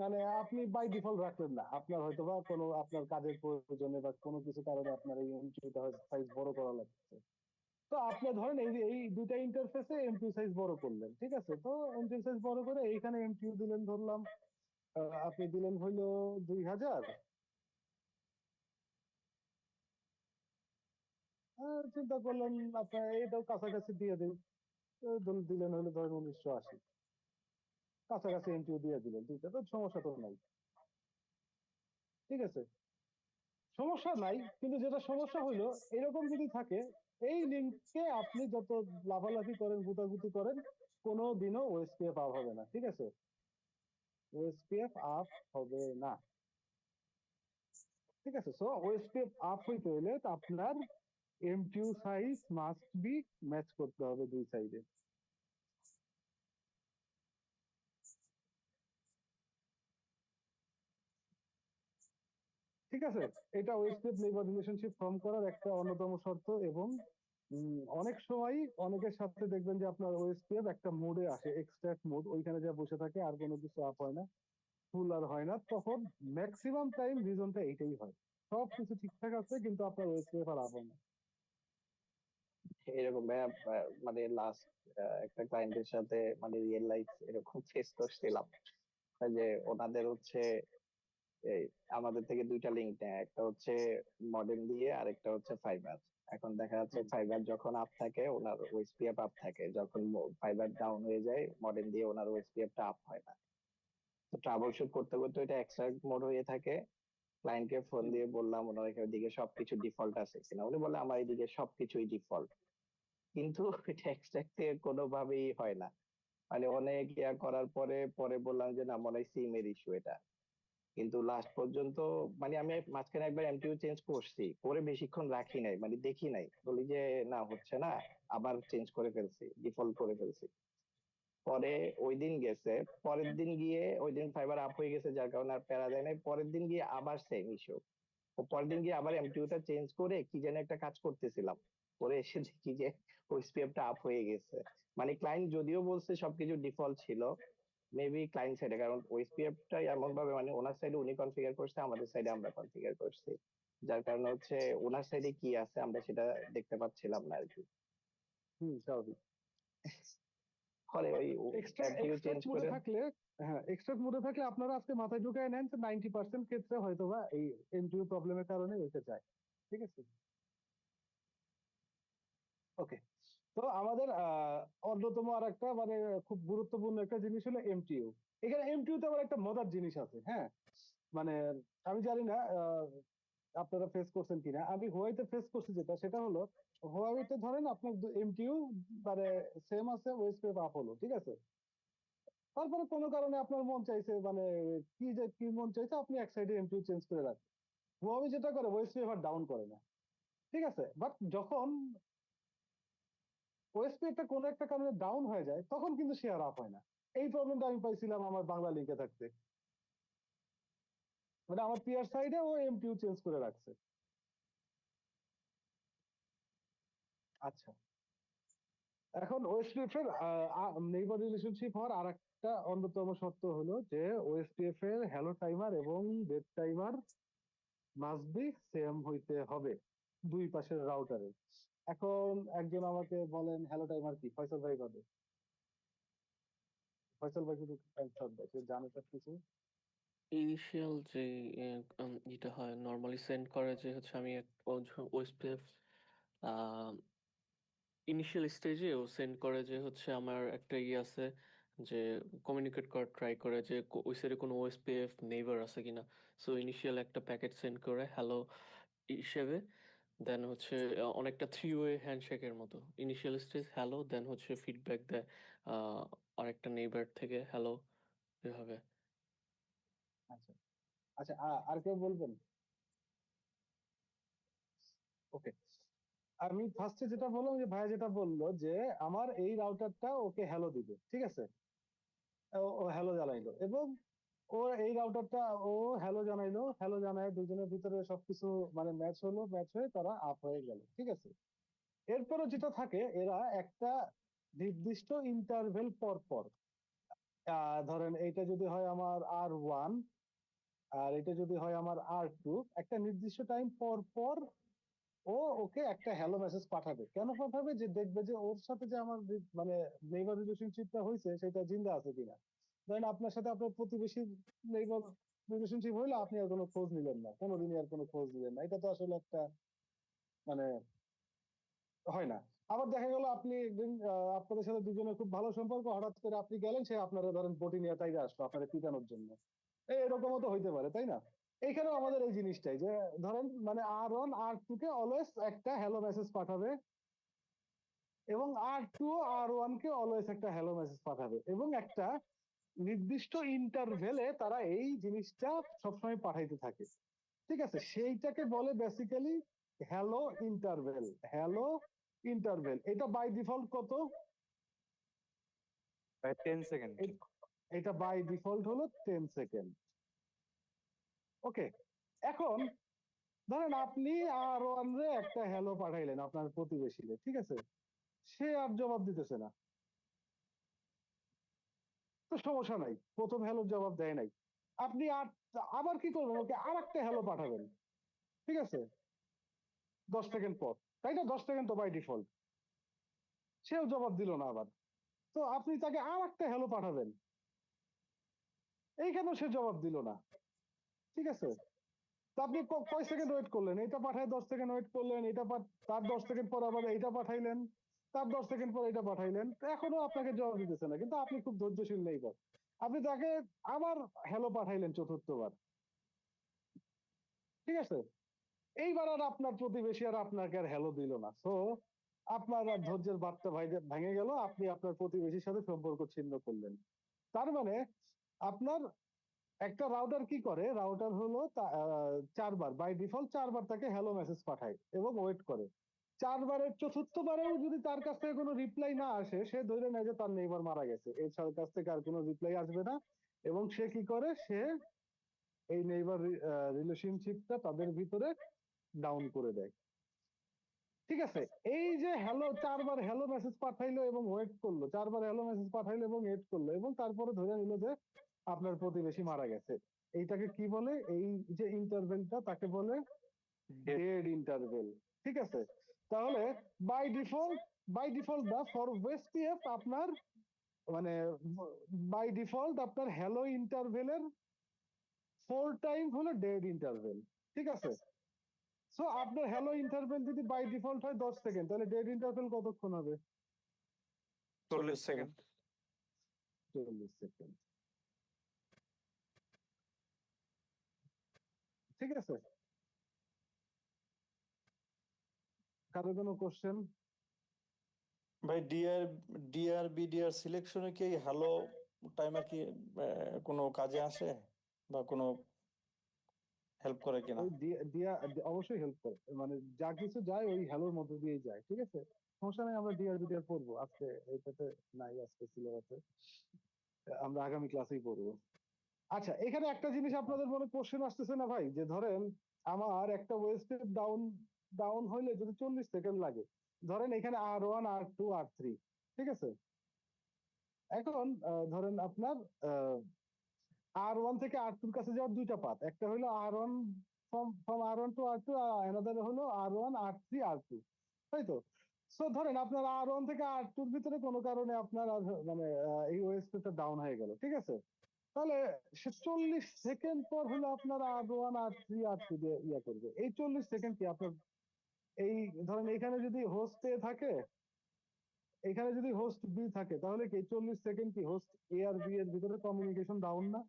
মানে আপনি বাই ডিফল্ট রাখলেন না, আপনার হয়তো বা কোনো আপনার কাজের প্রয়োজনে বা কোনো কিছু কারণে আপনার এই এমটিইউটা সাইজ বড় করা লাগছে। তো আপনি ধরেন এই যে এই দুইটা ইন্টারফেসে এমটিইউ সাইজ বড় করলেন, ঠিক আছে? তো এমটিইউ সাইজ বড় করে এইখানে এমটিইউ দিলেন, ধরলাম আপনি দিলেন হইলো 2000। চিন্তা করলেন আপনার এটাও কাছাকাছি দিয়ে দিন, দিলেন হইলো ধরেন 1980, কাছাকাছি এমটিইউ দিয়ে দিলেন, দুইটা তো সমস্যা তো নাই। ঠিক আছে, সমস্যা নাই, কিন্তু যেটা সমস্যা হইলো এরকম যদি থাকে, এই লিঙ্কে আপনি যত লাফালাফি করেন, গুতাগুতি করেন, কোনো দিনও ওএসপিএফ আপ হবে না। ঠিক আছে, ওএসপিএফ আপ হবে না। ঠিক আছে, সো ওএসপিএফ আপ হইতে হলে আপনার MTU size must be match করতে হবে দুই সাইডে। ঠিক আছে, এটা ওএসপিএফ নেইবার রিলেশনশিপ ফর্ম করার একটা অন্যতম শর্ত। এবং অনেক সময় অনেকের সাথে দেখবেন যে আপনার ওএসপিএফ একটা মোডে আসে, এক্সট্রাক্ট মোড, ওইখানে যা বসে থাকে, আর কোনো কিছু আপ হয় না, ফুল আর হয় না, তখন ম্যাক্সিমাম টাইম রিজনটা এইটাই হয়, সব কিছু ঠিকঠাক আছে কিন্তু আপনার ওএসপিএফ আর আপ হয় না। এরকম ভাইয়া, মানে লাস্ট একটা ক্লায়েন্টের সাথে মানে রিয়েল লাইফ এরকম ফেস করছিলাম, যে ওনাদের হচ্ছে এই আমাদের থেকে দুইটা লিঙ্ক নেয়, একটা হচ্ছে মডেম দিয়ে আর একটা হচ্ছে ফাইবার। এখন দেখা যাচ্ছে ফাইবার যখন আপ থাকে ওনার ওএসপিএফ আপ থাকে, যখন ফাইবার ডাউন হয়ে যায় মডেম দিয়ে ওনার ওএসপিএফ টা আপ হয় না। তো ট্রাবল শুট করতে করতে এটা এক্সট্রাক্ট মোড হয়ে থাকে। ক্লায়েন্টকে ফোন দিয়ে বললাম ওনার এদিকে সবকিছু ডিফল্ট আছে কিনা, উনি বলে আমার এদিকে সবকিছুই ডিফল্ট, কিন্তু এটা এক্সট্রাক্ট থেকে কোনোভাবেই হয় না। মানে অনেক ইয়া করার পরে পরে বললাম যে না, মনে হয় সিম এর ইস্যু এটা। কিন্তু লাস্ট পর্যন্ত মানে আমি মাঝখানে একবার এমটিইউ চেঞ্জ করছি, করে বেশিক্ষণ রাখি নাই, মানে দেখি নাই, বলি যে না হচ্ছে না, আবার চেঞ্জ করে ফেলছি, ডিফল্ট করে ফেলছি। পরে ওই দিন গেছে, পরের দিন গিয়ে ওই দিন ফাইবার আপ হয়ে গেছে যার কারণে আর প্যারা দেয় নাই, পরের দিন গিয়ে আবার সেম ইস্যু। ও পরের দিন গিয়ে আবার এমটিইউটা চেঞ্জ করে কি যেন একটা কাজ করতেছিলাম, করে এসে দেখি যে ওএসপিএফ টা আপ হয়ে গেছে। মানে ক্লায়েন্ট যদিও বলছে সবকিছু ডিফল্ট ছিল, মেবি ক্লায়েন্ট সাইডে, কারণ ওএসপিএফ টা এমন ভাবে মানে ওনার সাইডে উনি কনফিগার করছে, আমাদের সাইডে আমরা কনফিগার করছি, যার কারণে হচ্ছে ওনার সাইডে কি আছে আমরা সেটা দেখতে পাচ্ছিলাম না আর কি। স্বাভাবিক। ফলে ওই এমটিইউ চেঞ্জ এক্সট্রাক্ট মোডে করে। থাকলে, হ্যাঁ, এক্সট্রাক্ট মোডে থাকলে আপনারা আজকে মাথায় ঢুকায় নেন যে 90% ক্ষেত্রে হয়তোবা এই এমটিইউ প্রবলেমের কারণে হইতে চায়। ঠিক আছে, ওকে। তো আমাদের অন্যতম আর একটা মানে খুব গুরুত্বপূর্ণ একটা জিনিস হলো এমটিইউ। এখানে এমটিইউ তে আবার একটা মজার জিনিস আছে, হ্যাঁ, মানে আমি জানি না আপনারা ফেস করছেন কিনা, আমি হোয়াইতে ফেস করছি যেটা, সেটা হলো হোয়াইতে ধরেন আপনার এমটিইউ মানে সেম আছে, ওএসপিএফ আপ হলো, ঠিক আছে? তারপরে কোনো কারণে আপনার মন চাইছে, মানে কি মন চাইছে, আপনি এক সাইডে এমটিইউ চেঞ্জ করে রাখেন। হুয়াওয়ে যেটা করে ওএসপিএফ আর ডাউন করে না, ঠিক আছে? বাট যখন ওএসপিএফটা কোনো একটা কারণে ডাউন হয়ে যায়, তখন কিন্তু সে আর আপ হয় না। এই প্রবলেমটা আমি পাইছিলাম আমার বাংলা লিঙ্কে থাকতে, মানে আমার পিআর সাইডে ও এমটিউ চেঞ্জ করে রাখছে। আচ্ছা, এখন ওএসপিএফ এর নেইবার রিলেশনশিপ হওয়ার আরেকটা অন্যতম শর্ত হলো যে ওএসপিএফ এর হ্যালো টাইমার এবং dead timer must be same হইতে হবে দুই পাশের রাউটারে। এখন একজন আমাকে বলেন হ্যালো টাইমার কি, ফয়সাল ভাই বলে। ফয়সাল ভাই কিন্তু অ্যান্সার দেয়, সে জানে সব কিছু। ইনিশিয়াল যে যেটা হয় নর্মালি সেন্ড করে যে হচ্ছে আমি ওএসপিএফ ইনিশিয়াল স্টেজে ও সেন্ড করে যে হচ্ছে আমার একটা আছে যে কমিউনিকেট করার ট্রাই করে যে ওই সাইডে কোনো ওএসপিএফ নেইবার আছে কিনা। সো ইনিশিয়াল একটা প্যাকেট সেন্ড করে হ্যালো হিসেবে, দেন হচ্ছে অনেকটা থ্রি ওয়ে হ্যান্ডশেকের মতো। ইনিশিয়াল স্টেজ হ্যালো, দেন হচ্ছে ফিডব্যাক দেয় আরেকটা নেইবার থেকে হ্যালো, এভাবে। আচ্ছা আচ্ছা, আর কেউ বলবেন? ওকে, আমি ফার্স্টে যেটা বললাম যে ভাইয়া যেটা বললো যে আমার এই রাউটারটা ওকে হ্যালো দিবে, ঠিক আছে, ও হ্যালো জানাইলো এবং ও এই রাউটারটা ও হ্যালো জানাইলো, হ্যালো জানায় দুজনের ভিতরে সবকিছু মানে ম্যাচ হলো, ম্যাচ হয়ে তারা আপ হয়ে গেল, ঠিক আছে। এরপরে যেটা থাকে, এরা একটা নির্দিষ্ট ইন্টারভেল পর পর, ধরেন এইটা যদি হয় আমার R1 আর এটা যদি হয় আমার R2, একটা নির্দিষ্ট টাইম পর পর ও ওকে একটা হ্যালো মেসেজ পাঠাবে। কেন পাঠাবে? যে দেখবে যে ওর সাথে যে আমার মানে নেইবার রিলেশনশিপটা হয়েছে সেটা জিন্দা আছে কিনা। ধরেন আপনার সাথে আপনার প্রতিবেশী নেইবার রিলেশনশিপ হইলে আপনি আর কোনো খোঁজ নিলেন না, কোনোদিনই আর কোনো খোঁজ নিলেন না, এটা তো আসলে একটা মানে হয় না। আবার দেখা গেল আপনি একদিন আপনাদের সাথে দুজনের খুব ভালো সম্পর্ক, হঠাৎ করে আপনি গেলেন, সে আপনারা ধরেন বটি নিয়ে তাইরে আসলো আপনারা পিটানোর জন্য, এরকমও তো হইতে পারে, তাই না? এইখানেও আমাদের এই জিনিসটাই যে ধরেন মানে R1 R2 কে অলওয়েজ একটা হ্যালো মেসেজ পাঠাবে এবং R2 R1 কে অলওয়েজ একটা হ্যালো মেসেজ পাঠাবে এবং একটা নির্দিষ্ট ইন্টারভেলে তারা এই জিনিসটা সবসময় পাঠাইতে থাকে, ঠিক আছে। সেইটাকে বলে basically hello interval. Hello interval এটা বাই ডিফল্ট কত? 10 সেকেন্ড। এটা বাই ডিফল্ট হলো 10 সেকেন্ড। ওকে, এখন ধরেন আপনি R1 রে একটা হ্যালো পাঠাইলেন আপনার প্রতিবেশীরে, ঠিক আছে, সে আর জবাব দিতেছে না, তো সমস্যা নাই, প্রথম হ্যালোর জবাব দেয় নাই, আপনি আবার কি করবেন? ওকে আর একটা হ্যালো পাঠাবেন, ঠিক আছে, 10 সেকেন্ড পর, তাই না? 10 সেকেন্ড তো বাই ডিফল্ট, সেও জবাব দিল না আবার, তো আপনি তাকে আর একটা হ্যালো পাঠাবেন, এইখানেও সে জবাব দিল না, ঠিক আছে। তো আপনি কয় সেকেন্ড ওয়েট করলেন? এটা পাঠায় 10 সেকেন্ড ওয়েট করলেন, এটা তার 10 সেকেন্ড পর আবার এইটা পাঠাইলেন, তার 10 সেকেন্ড পর এটা পাঠাইলেন, তো এখনো আপনাকে জবাব দিতেছে না, কিন্তু আপনি খুব ধৈর্যশীল নেই, আপনি তাকে আবার হ্যালো পাঠাইলেন চতুর্থবার, ঠিক আছে। এইবার আর আপনার প্রতিবেশী আর আপনাকে আর হ্যালো দিল না, তো আপনার আর ধৈর্যের বার্তা ভেঙে গেল, আপনি আপনার প্রতিবেশীর সাথে সম্পর্ক ছিন্ন করলেন। তার মানে আপনার একটা রাউটার কি করে, রাউটার হলো 4 বার বাই ডিফল্ট 4 বার তাকে হ্যালো মেসেজ পাঠায় এবং ওয়েট করে। 4 বারের চতুর্থবারেও যদি তার কাছ থেকে কোনো রিপ্লাই না আসে, সে ধরে নেয় যে তার নেইবার মারা গেছে, এর কাছ থেকে আর কোনো রিপ্লাই আসবে না, এবং সে কি করে, সে এই নেইবার রিলেশনশিপটা তাদের ভিতরে ডাউন করে দেয়, ঠিক আছে। এই যে হ্যালো 4 বার হ্যালো মেসেজ পাঠাইলো এবং ওয়েট করলো, 4 বার হ্যালো মেসেজ পাঠাইলো এবং ওয়েট করলো, এবং তারপরে ধরে নিল যে আপনার প্রতিবেশী মারা গেছে, এইটাকে কি বলে? এই যে ইন্টারভেলটা তাকে বলে ডেড ইন্টারভেল, ঠিক আছে। তাহলে বাই ডিফল্ট, বা ফর ওএসপিএফ আপনার মানে বাই ডিফল্ট আপনার হ্যালো ইন্টারভেলের 4 টাইম হলো ডেড ইন্টারভেল, ঠিক আছে। সো আপনার হ্যালো ইন্টারভেল যদি বাই ডিফল্ট হয় 10 সেকেন্ড, তাহলে ডেড ইন্টারভেল কতক্ষণ হবে? 40 সেকেন্ড। 40 সেকেন্ড, ঠিক আছে। কারো কোনো কোশ্চেন? ভাই বিডিআর সিলেকশনে কি হ্যালো টাইমার কি কোনো কাজে আসে বা কোনো হেল্প করে কিনা? ওই দিয়া অবশ্যই হেল্প করে, মানে যা কিছু যায় ওই হ্যালোর মধ্যে দিয়েই যায়, ঠিক আছে। সমস্যা নেই, আমরা ডিআরবিডিআর পড়বো আজকে, এটাতে নাই আজকে সিলেবাসে, আমরা আগামী ক্লাসেই পড়বো। আচ্ছা, এখানে একটা জিনিস আপনাদের মনে কোশ্চেন আসতেছে না ভাই, যে ধরেন আমার একটা ওয়েভ স্টেপ ডাউন ডাউন হইলে যদি 40 সেকেন্ড লাগে, ধরেন এখানে R1 R2 R3, ঠিক আছে? এখন ধরেন আপনার R1 থেকে R2 এর কাছে যাওয়ার দুইটা পাথ, একটা হলো R1 from R1 to R2, another হলো R1 R3 R2, তাই তো? সো ধরেন আপনার R1 থেকে R2 এর ভিতরে কোনো কারণে আপনার আর মানে এই ওয়েভ স্টেপটা ডাউন হয়ে গেল, ঠিক আছে? তাহলে সে 40 সেকেন্ড পর হলো আপনার R1 R3 R2 দিয়ে ইয়া করবে। এই 40 সেকেন্ড কি আপনার এই ধরেন এখানে যদি হোস্ট এ থাকে, এখানে যদি হোস্ট বি থাকে, তাহলে কি 40 সেকেন্ড কি হোস্ট এ আর বি এর ভিতরে কমিউনিকেশন ডাউন না?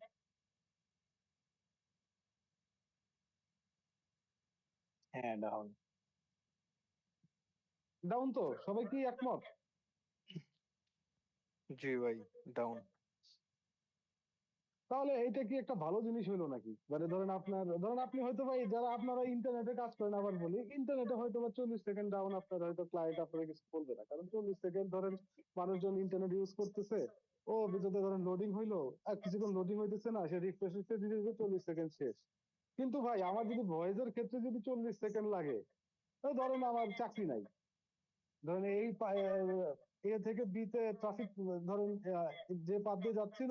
হ্যাঁ, ডাউন। ডাউন তো, সবাই কি একমত? জি ভাই, ডাউন। তাহলে এটা কি একটা ভালো জিনিস হলো নাকি? মানে ধরেন আপনার, ধরেন আপনি হয়তো ভাই, যারা আপনারা ইন্টারনেটে কাজ করেন, আবার বলি ইন্টারনেটে হয়তো বা 40 সেকেন্ড ডাউন আপনার হয়তো ক্লায়েন্ট আপনারা কিছু বলবে না, কারণ 40 সেকেন্ড ধরেন মানুষজন ইন্টারনেট ইউজ করতেছে, ও ভিতরে ধরেন লোডিং হইলো, আর কিছুক্ষণ লোডিং হইতেছে না, সে রিফ্রেশ দিতে দিতে 40 সেকেন্ড শেষ। কিন্তু ভাই আমার যদি ভয়েসের ক্ষেত্রে যদি 40 সেকেন্ড লাগে, তাহলে ধরেন আমার চাকরি নাই। ধরেন এই এ থেকে বি তে ট্রাফিক, ধরেন যে পাথ দিয়ে যাচ্ছিল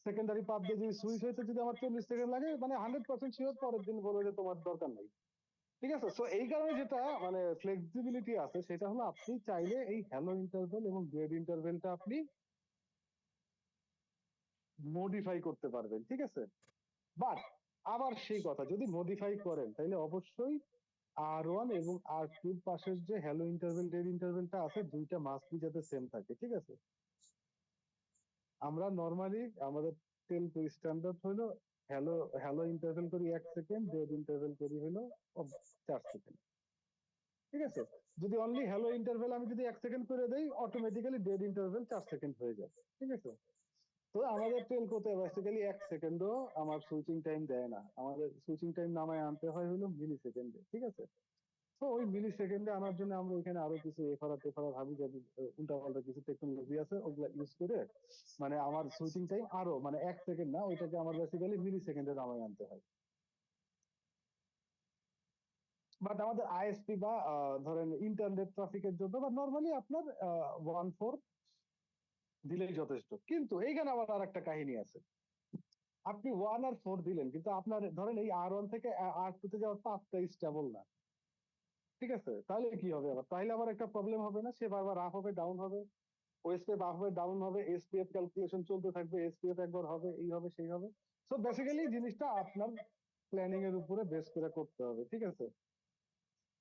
সেকেন্ডারি পাথ দিয়ে যদি সুইচ হইতে যদি আমার 40 সেকেন্ড লাগে, মানে 100% শিওর পরের দিন বলবো যে তোমার দরকার নাই, ঠিক আছে? সো এই কারণে যেটা মানে ফ্লেক্সিবিলিটি আছে, সেটা হলো আপনি চাইলে এই হ্যালো ইন্টারভেল এবং ডেড ইন্টারভেলটা আপনি মডিফাই করতে পারবেন, ঠিক আছে? বাট আবার সেই কথা, যদি মডিফাই করেন তাহলে অবশ্যই R1 এবং R2 এর পাশের যে হ্যালো ইন্টারভেল ডেড ইন্টারভেলটা আছে, দুইটা মাস্ট বি যাতে সেম থাকে, ঠিক আছে? আমরা নরমালি আমাদের টেলকো স্ট্যান্ডার্ড হলো হ্যালো হ্যালো ইন্টারভেল করি 1 সেকেন্ড, ডেড ইন্টারভেল করি হলো 4 সেকেন্ড, ঠিক আছে? যদি অনলি হ্যালো ইন্টারভেল আমি যদি 1 সেকেন্ড করে দেই, অটোমেটিক্যালি ডেড ইন্টারভেল 4 সেকেন্ড হয়ে যায়, ঠিক আছে? তো আমাদের টেলকোতে বেসিক্যালি 1 সেকেন্ডও আমার সুইচিং টাইম দেয় না, আমাদের সুইচিং টাইম নামায় আনতে হয় হলো মিলি সেকেন্ডে, ঠিক আছে? তো ওই মিলি সেকেন্ডে আনার জন্য আমরা এখানে আরো কিছু এফআরআর টেফারার হাবি জাবি উল্টাপাল্টা কিছু টেকনোলজি আছে, ওগুলা ইউজ করে মানে আমার সুইচিং টাইম আরো মানে 1 সেকেন্ড না, ওইটাকে আমার বেসিক্যালি মিলি সেকেন্ডে নামায় আনতে হয়। বাট আমাদের আইএসপি বা ধরেন ইন্টারনেট ট্রাফিকের জন্য বা নর্মালি আপনার 1/4 দিলেই যথেষ্ট। কিন্তু এইখানে আবার আর একটা কাহিনী আছে, আপনি 1 আর 4 দিলেন, কিন্তু আপনার ধরেন এই R1 থেকে R2 তে যাওয়ার পাথটা স্টেবল না, ঠিক আছে? তাহলে কি হবে আবার? তাহলে আবার একটা প্রবলেম হবে না? সে বারবার আপ হবে, ডাউন হবে, ওএসপিএফ আপ হবে, ডাউন হবে, এসপিএফ ক্যালকুলেশন চলতে থাকবে, এসপিএফ একবার হবে, এই হবে, সেই হবে। সো বেসিক্যালি জিনিসটা আপনার প্ল্যানিং এর উপরে বেস করে করতে হবে, ঠিক আছে?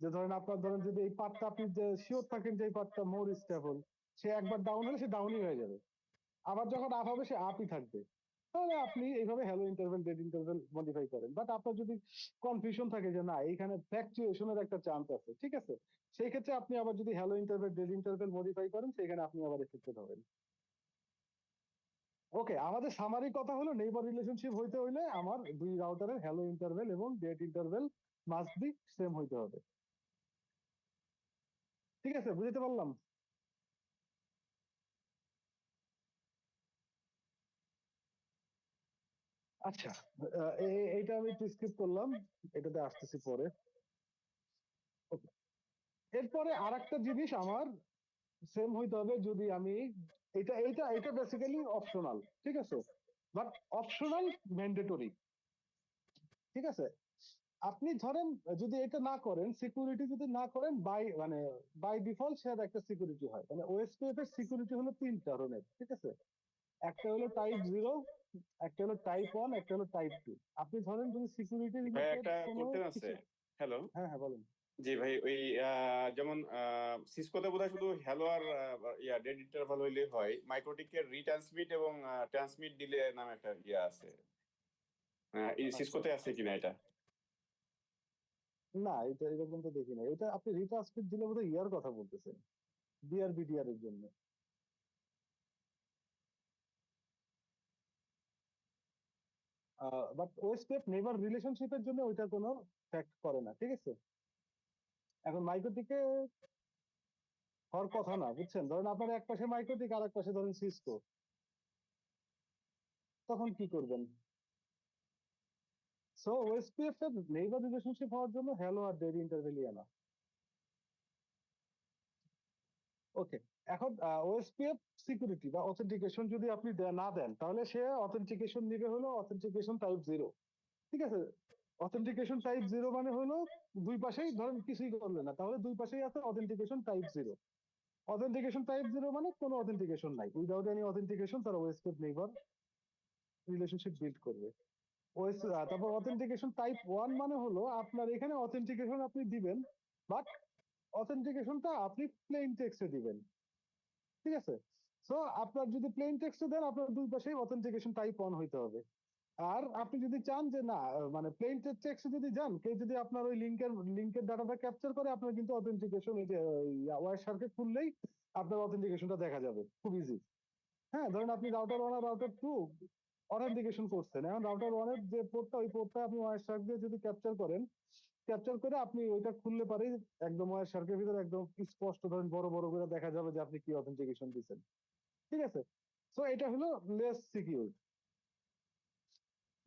যে ধরেন আপনার ধরেন যদি এই পার্টটা আপনি যে শিওর থাকেন যে এই পার্টটা মোর স্টেবল, সে একবার ডাউন হলে সে ডাউনই হয়ে যাবে, আবার যখন আপ হবে সে আপই থাকবে, তাহলে আপনি এইভাবে hello interval dead interval modify করেন। বাট আপনার যদি কনফিউশন থাকে যে না এইখানে ফ্ল্যাকচুয়েশনের একটা চান্স আছে, ঠিক আছে, সেই ক্ষেত্রে আপনি আবার যদি hello interval dead interval modify করেন, সেখানে আপনি আবার এফেক্টেড হবেন। ওকে, আমাদের সামারি কথা হলো নেইবার রিলেশনশিপ হইতে হইলে আমার দুই রাউটারের হ্যালো ইন্টারভেল এবং dead interval must be same হইতে হবে, ঠিক আছে? বুঝতে পারলাম? আচ্ছা, এইটা আমি একটু স্কিপ করলাম, এটাতে আসতেছি পরে। Okay, এরপরে আর একটা জিনিস আমার সেম হইতে হবে, যদি আমি এটা এটা এটা বেসিক্যালি অপশনাল, ঠিক আছে? বাট অপশনাল ম্যান্ডেটরি, ঠিক আছে? আপনি ধরেন যদি এটা না করেন, সিকিউরিটি যদি না করেন, বাই ডিফল্ট সে একটা সিকিউরিটি হয়, মানে ওএসপিএফ এর সিকিউরিটি হলো 3 ধরনের, ঠিক আছে? একটা হলো টাইপ 0, একটা হলো টাইপ 1, একটা হলো টাইপ 2। আপনি ধরেন যদি সিকিউরিটি ভাই রিলেটেড একটা কোনো কোশ্চেন আছে। কিছু, হ্যালো। হ্যাঁ হ্যাঁ বলেন। জি ভাই, ওই যেমন সিসকোতে বোধহয় শুধু হ্যালো আর ডেড ইন্টারভাল হইলে হয়, মাইক্রোটিকের রিট্রান্সমিট এবং ট্রান্সমিট ডিলে নামে একটা আছে। এই সিসকোতে আছে কিনা এটা? না, এটা এরকম তো দেখি না, এটা আপনি রিট্রান্সমিট দিলে বোধহয় ইয়ার কথা বলতেছেন, ডিআরবিডিআর এর জন্য। বাট ওয়েস্টেপ নেইবার রিলেশনশিপের জন্য ওইটা কোনো ফ্যাক্ট করে না, ঠিক আছে? এখন মাইক্রোটিকে হওয়ার কথা না, বুঝছেন? ধরেন আপনার এক পাশে মাইক্রোটিক আর এক পাশে ধরেন সিসকো, তখন কি করবেন? সো ওএসপিএফ এর নেইবার রিলেশনশিপ হওয়ার জন্য হ্যালো আর ডেড ইন্টারভ্যালি আনা। ওকে, এখন ওএসপিএফ সিকিউরিটি বা অথেন্টিকেশন যদি আপনি না দেন, তাহলে সে অথেন্টিকেশন নিবে হলো অথেন্টিকেশন টাইপ 0। ঠিক আছে, অথেন্টিকেশন টাইপ 0 মানে হলো দুই পাশেই ধরেন কিছুই করলেন না, তাহলে দুই পাশেই আছে অথেন্টিকেশন টাইপ 0। অথেন্টিকেশন টাইপ 0 মানে কোনো অথেন্টিকেশন নাই, উইদাউট এনি অথেন্টিকেশন তারা ওএসপিএফ নেইবার রিলেশনশিপ বিল্ড করবে। তারপর অথেন্টিকেশন টাইপ 1 মানে হলো আপনার এখানে অথেন্টিকেশন আপনি দিবেন, বাট অথেন্টিকেশনটা আপনি প্লেন টেক্সটে দিবেন। ঠিক আছে, সো আপনার যদি প্লেন টেক্সটে দেন, আপনার দুই পাশেই অথেন্টিকেশন টাইপ 1 হইতে হবে। আর আপনি যদি চান যে না, মানে প্লেন টেক্সটে যদি যান, কেউ যদি আপনার ওই লিংকের ডাটাটা ক্যাপচার করে, আপনার কিন্তু অথেন্টিকেশন ওয়াইরশার্কে খুললেই আপনার অথেন্টিকেশনটা দেখা যাবে, খুব ইজি। হ্যাঁ, ধরেন আপনি রাউটার 1 আর রাউটার 2 অথেন্টিকেশন করছেন, এখন রাউটার 1 এর যে পোর্টটা, ওই পোর্টটা আপনি ওয়াইরশার্ক দিয়ে যদি ক্যাপচার করেন, ক্যাপচার করে আপনি ওইটা খুললে পারে একদম ওয়াইরশার্কের ভিতরে একদম স্পষ্ট ধরেন বড় বড় করে দেখা যাবে যে আপনি কি অথেন্টিকেশন দিচ্ছেন। ঠিক আছে, সো এটা হলো লেস সিকিউর।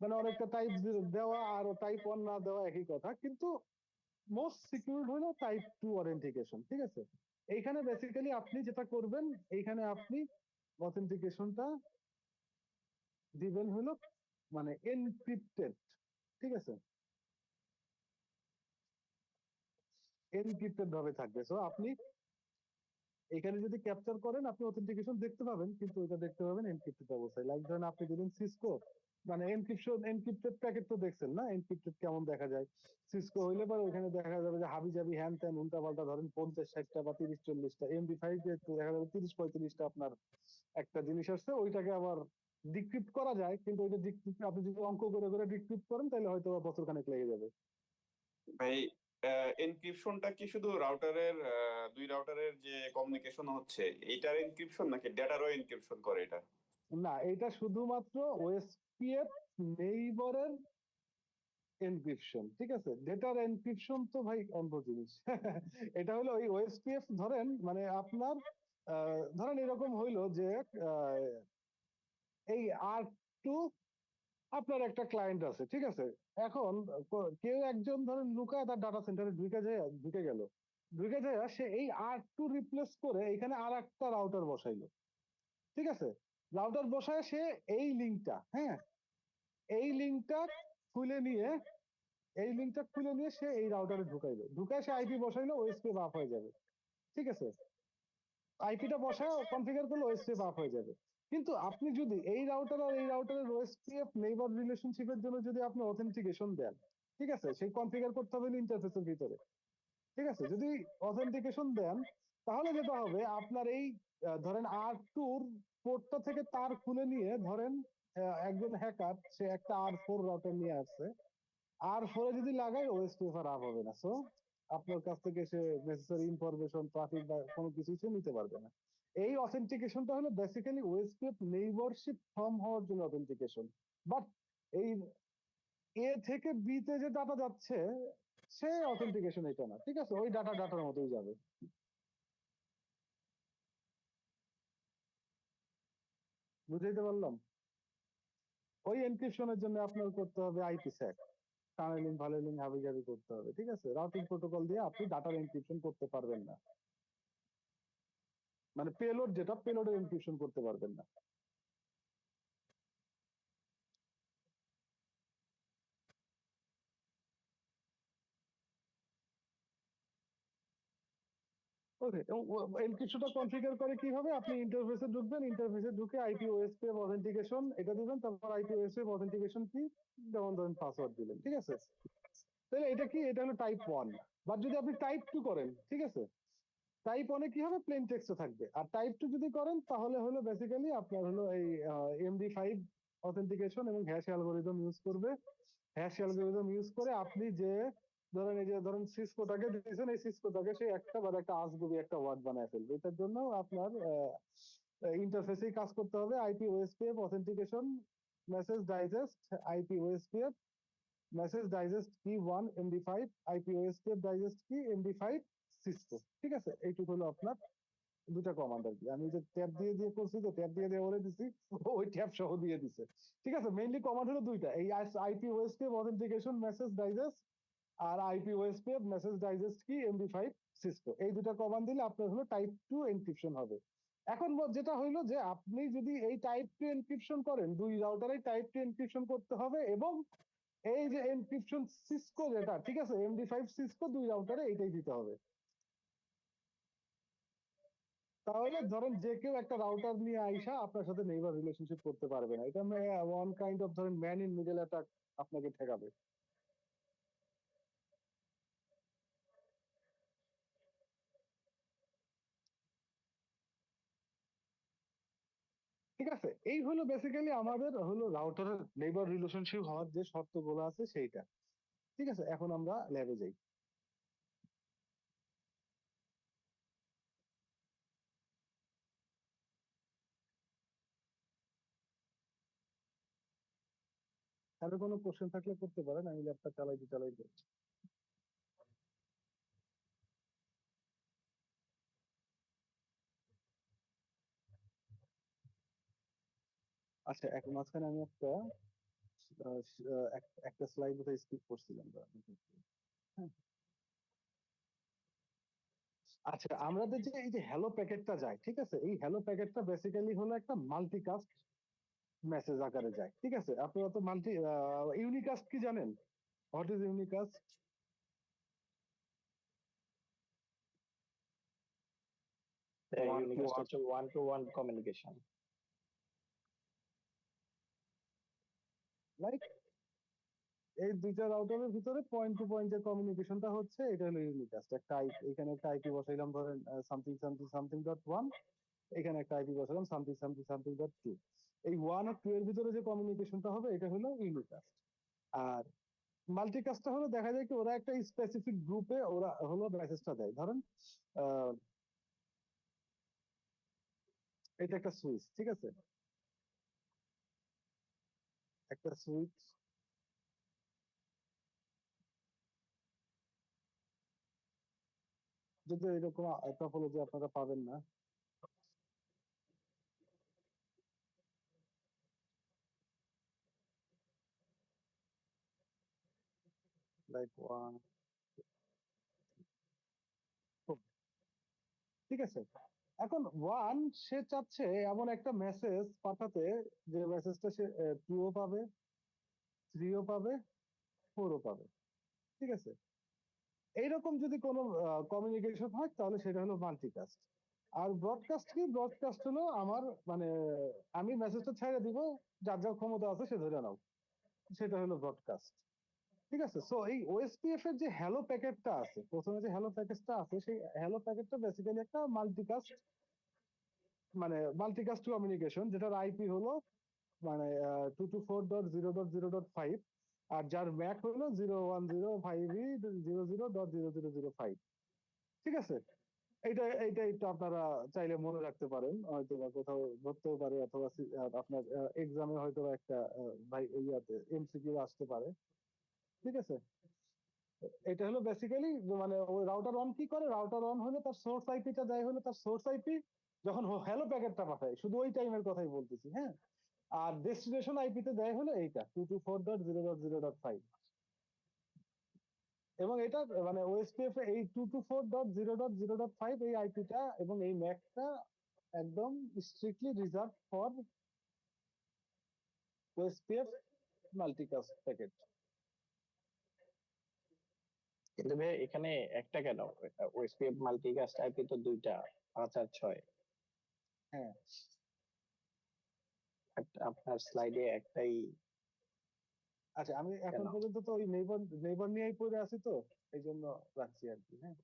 মানে অনেকটা টাইপ 0 দেওয়া আর টাইপ 1 না দেওয়া একই কথা, কিন্তু মোস্ট সিকিউর হলো টাইপ 2 অথেন্টিকেশন। ঠিক আছে, এইখানে বেসিক্যালি আপনি যেটা করবেন, এইখানে আপনি অথেন্টিকেশনটা দিবেন হলো মানে এনক্রিপ্টেড। ঠিক আছে, এনক্রিপ্টেড ভাবে থাকবে। সো আপনি এখানে যদি ক্যাপচার করেন, আপনি অথেন্টিকেশন দেখতে পাবেন, কিন্তু ওটা দেখতে পাবেন এনক্রিপ্টেড অবস্থায়। লাইক ধরেন আপনি দিলেন সিসকো, মানে এনক্রিপ্টেড প্যাকেট তো দেখছেন না, এনক্রিপ্টেড কেমন দেখা যায়। সিসকো হইলে পরে ওখানে দেখা যাবে যে হাবি জাবি হ্যান ত্যান উল্টা পাল্টা ধরেন 50-60টা বা 30-40টা, MD5 একটু দেখা যাবে 30-35টা আপনার একটা জিনিস আসছে, ওইটাকে আবার ডিক্রিপ্ট করা যায়, কিন্তু ওইটা ডিক্রিপ্ট আপনি যদি অঙ্ক করে করে ডিক্রিপ্ট করেন, তাহলে হয়তো বছর খানেক লেগে যাবে। ভাই এনক্রিপশনটা কি শুধু রাউটারের দুই রাউটারের যে কমিউনিকেশন হচ্ছে এইটার এনক্রিপশন নাকি ডেটারও এনক্রিপশন করে এটা? না, এটা শুধুমাত্র ওএসপিএফ নেইবারের এনক্রিপশন। ঠিক আছে, ডেটার এনক্রিপশন তো ভাই অন্য জিনিস। এটা হলো ওই ওএসপিএফ, ধরেন মানে আপনার ধরেন এরকম হইলো যে এই R2 আপনার একটা ক্লায়েন্ট আছে। ঠিক আছে, এখন কেউ একজন ধরেন লুকায় তার ডাটা সেন্টারে ঢুকে যায় সে এই R2 রিপ্লেস করে এখানে আর একটা রাউটার বসাইলো। ঠিক আছে, রাউটার বসায় সে এই লিঙ্কটা, হ্যাঁ, এই লিঙ্কটা খুলে নিয়ে সে এই রাউটারে ঢুকায় সে আইপি বসাইলো, ওএসপিএফ আপ হয়ে যাবে। ঠিক আছে, আইপিটা বসায় কনফিগার করলে ওএসপিএফ আপ হয়ে যাবে। কিন্তু আপনি যদি এই রাউটার আর এই রাউটারের ওএসপিএফ নেইবার রিলেশনশিপের জন্য যদি আপনি অথেন্টিকেশন দেন, ঠিক আছে, সেই কনফিগার করতে হবে ইন্টারফেসের ভিতরে। ঠিক আছে, যদি অথেন্টিকেশন দেন, তাহলে যেটা হবে আপনার এই ধরেন R2 পোর্টটা থেকে তার খুলে নিয়ে ধরেন একজন হ্যাকার সে একটা R4 রাউটার নিয়ে আসছে, R4 যদি লাগায় ওএসপিএফ আর আপ হবে না। সো আপনার কাছ থেকে সে নেসেসারি ইনফরমেশন ট্রাফিক বা কোনো কিছু সে নিতে পারবে না। এই অথেন্টিকেশনটা হলো বেসিক্যালি ওএসপিএফ নেইবারশিপ ফর্ম হওয়ার জন্য অথেন্টিকেশন। বাট এই এ থেকে বি তে যে ডাটা যাচ্ছে, সে অথেন্টিকেশন এটা না। ঠিক আছে, ওই ডাটার মতোই যাবে। বুঝাইতে পারলাম? ওই এনক্রিপশনের জন্য আপনার করতে হবে আইপিস্যাক, টানেলিং ভালেলিং হাবিজাবি করতে হবে। ঠিক আছে, রাউটিং প্রোটোকল দিয়ে আপনি ডাটার এনক্রিপশন করতে পারবেন না, মানে পেলোড যেটা, পেলোডের এনক্রিপশন করতে পারবেন না। ওকে, এনক্রিপশনটা কনফিগার করে কিভাবে, আপনি ইন্টারফেসে ঢুকবেন, ইন্টারফেসে ঢুকে আইপি ওএসপিএফ অথেন্টিকেশন এটা দিবেন, তারপর আইপি ওএসপিএফ অথেন্টিকেশন কি, যেমন ধরেন পাসওয়ার্ড দিলেন। ঠিক আছে, তাহলে এটা কি, এটা হলো টাইপ 1। বাট যদি আপনি টাইপ 2 করেন, ঠিক আছে, টাইপ 1 কি হবে, প্লেন টেক্সটে থাকবে। আর টাইপ 2 যদি করেন, তাহলে হলো বেসিক্যালি আপনার হলো এই MD5 অথেন্টিকেশন এবং হ্যাশ অ্যালগরিদম ইউজ করবে। হ্যাশ অ্যালগরিদম ইউজ করে আপনি যে ধরেন এই যে ধরেন সিসকোটাকে দিয়েছেন, এই সিসকোটাকে সে একটা বা একটা আজগুবি একটা ওয়ার্ড বানায় ফেলবে। এটার জন্য আপনার ইন্টারফেসেই কাজ করতে হবে। IP OSPF authentication message digest, IP OSPF message digest কি 1 MD5, আইপি ওএসপিএফ ডাইজেস্ট কি MD5 সিসকো। ঠিক আছে, এইটুকু হলো আপনার দুটা কমান্ড আর কি। আমি যে ট্যাব দিয়ে দিয়ে করছি, তো ট্যাব দিয়ে দিয়ে বলে দিছি, ওই ট্যাব সহ দিয়ে দিছে। ঠিক আছে, মেইনলি কমান্ড হলো দুইটা, এই IP OSPF authentication message digest আর IP OSPF message digest key MD five Cisco, এই দুটা কমান্ড দিলে আপনার হলো টাইপ 2 এনক্রিপশন হবে। এখন যেটা হইলো যে আপনি যদি এই টাইপ 2 এনক্রিপশন করেন, দুই রাউটারে টাইপ 2 এনক্রিপশন করতে হবে, এবং এই যে এনক্রিপশন সিসকো যেটা, ঠিক আছে, এমডি5 সিসকো দুই রাউটারে এইটাই দিতে হবে। তাহলে ধরেন যে কেউ একটা রাউটার নিয়ে আইসা আপনার সাথে নেইবার রিলেশনশিপ করতে পারবে না। এটা ওয়ান কাইন্ড অফ ধরেন ম্যান ইন মিডল অ্যাটাক আপনাকে ঠেকাবে। ঠিক আছে, এই হলো বেসিক্যালি আমাদের হলো রাউটারের নেইবার রিলেশনশিপ হওয়ার যে শর্তগুলো আছে সেইটা। ঠিক আছে, এখন আমরা ল্যাবে যাই। তাহলে কোনো কোশ্চেন থাকলে করতে পারেন, আমি ল্যাবটা চালাইতে চালাইতে। আচ্ছা, এক মাঝখানে আমি একটা স্লাইড বোধহয় স্কিপ করছিলাম। হ্যাঁ, আচ্ছা, আমাদের যে এই যে হ্যালো প্যাকেটটা যায়, ঠিক আছে, এই হ্যালো প্যাকেটটা বেসিক্যালি হলো একটা মাল্টিকাস্ট মেসেজ আকারে যায়। ঠিক আছে, আপনারা তো ইউনিকাস্ট কি জানেন? What is unicast? One to unicast one, হচ্ছে one to one communication. Like এই দুইটা রাউটারের ভিতরে পয়েন্ট টু পয়েন্ট যে কমিউনিকেশনটা হচ্ছে, এটা হলো ইউনিকাস্ট। একটা এখানে একটা আইপি বসাইলাম ধরেন something something something dot one, এখানে একটা আইপি বসালাম something something something dot two. এই ওয়ান আর টু এর ভিতরে যে কমিউনিকেশনটা হবে এটা হলো ইউনিকাস্ট। আর মাল্টিকাস্টটা হলো দেখা যায় কি ওরা একটা স্পেসিফিক গ্রুপে ওরা হলো মেসেজটা দেয়। ধরেন আহ, এটা একটা সুইচ, ঠিক আছে, একটা সুইচ যদি এরকম টপোলজি আপনারা পাবেন না। লাইক ওয়ান, ঠিক আছে। এখন ওয়ান সে চাচ্ছে এমন একটা মেসেজ পাঠাতে যে মেসেজটা সে টুও পাবে, থ্রিও পাবে, ফোরও পাবে। ঠিক আছে, এইরকম যদি কোনো কমিউনিকেশন হয় তাহলে সেটা হলো মাল্টিকাস্ট। আর ব্রডকাস্ট কি? ব্রডকাস্ট হলো আমার মানে আমি মেসেজটা ছেড়ে দিব, যার যার ক্ষমতা আছে সে ধরে নাও, সেটা হলো ব্রডকাস্ট। ঠিক আছে, সো এই ওএসপিএফ এর যে হ্যালো প্যাকেটটা আছে, প্রথমে যে হ্যালো প্যাকেটটা আছে, সেই হ্যালো প্যাকেটটা বেসিক্যালি একটা মাল্টিকাস্ট, মানে মাল্টিকাস্ট কমিউনিকেশন, যেটার আইপি হলো মানে 224.0.0.5, আর যার ম্যাক হলো 010.5e00.0005। ঠিক আছে, এইটা একটু আপনারা চাইলে মনে রাখতে পারেন, হয়তো বা কোথাও ধরতেও পারে, অথবা আপনার এক্সামে হয়তো বা একটা ভাই ইয়াতে এমসিকিউ আসতে পারে। ঠিক আছে, এটা হলো বেসিক্যালি মানে ওই রাউটার অন কি করে, রাউটার অন হলে তার সোর্স আইপিটা দেয় হলো তার সোর্স আইপি, যখন হ্যালো প্যাকেটটা পাঠায়, শুধু ওই টাইমের কথাই বলতেছি, হ্যাঁ। আর ডেস্টিনেশন আইপিতে দেয় হলো এইটা 224.0.0.5। এবং এটা মানে ওএসপিএফ এই 224.0.0.5 এই আইপিটা এবং এই ম্যাকটা একদম strictly reserve for OSPF multicast packet. কিন্তু ভাই এখানে একটা কেন, ওএসপিএফ মাল্টিকাস্ট আইপি তো দুইটা, 5 আর 6। হ্যাঁ, আপনার স্লাইডে একটাই আচ্ছা, আমি এখন কেন? পর্যন্ত তো ওই নেইবার নেইবার নিয়েই পড়ে আছি, তো এই জন্য রাখছি আর কি। হ্যাঁ,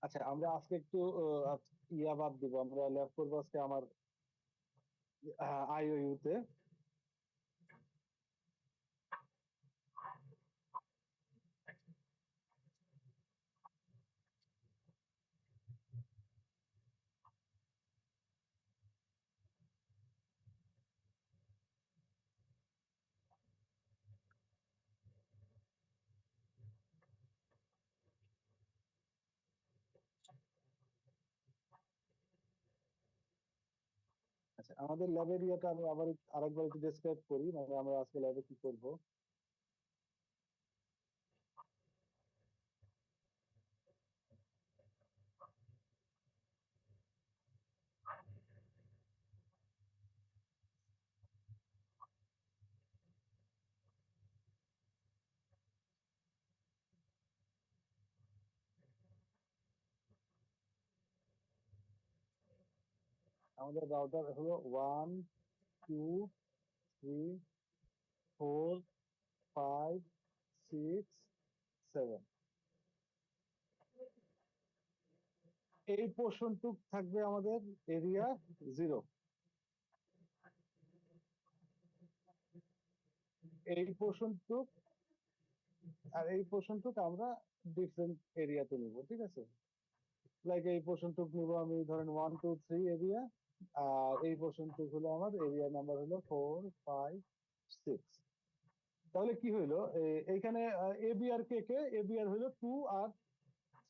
আচ্ছা, আমরা আজকে একটু ইয়া বাদ দিব, আমরা ল্যাব করবো আজকে আমার আইওইউ তে। আচ্ছা, আমাদের ল্যাবের ইয়েটা আমি আবার আরেকবার একটু ডেসক্রাইব করি, মানে আমরা আজকে ল্যাবে কি করব। আমাদের রাউটার হলো 1 2 3 4 5 6 7। এই পোর্শনটুক থাকবে আমাদের এরিয়া 0। এই পোর্শনটুক আর এই পোর্শনটুক আমরা ডিফারেন্ট এরিয়াতে নিব, ঠিক আছে। লাইক এই পোর্শনটুক নিব আমি, ধরেন 1 2 3 এরিয়া, আর এই পোর্শনটুক হলো আমার এরিয়া নাম্বার হলো 4 5 6। তাহলে কি হইলো, এইখানে এবিআর কে এবিআর হলো 2 আর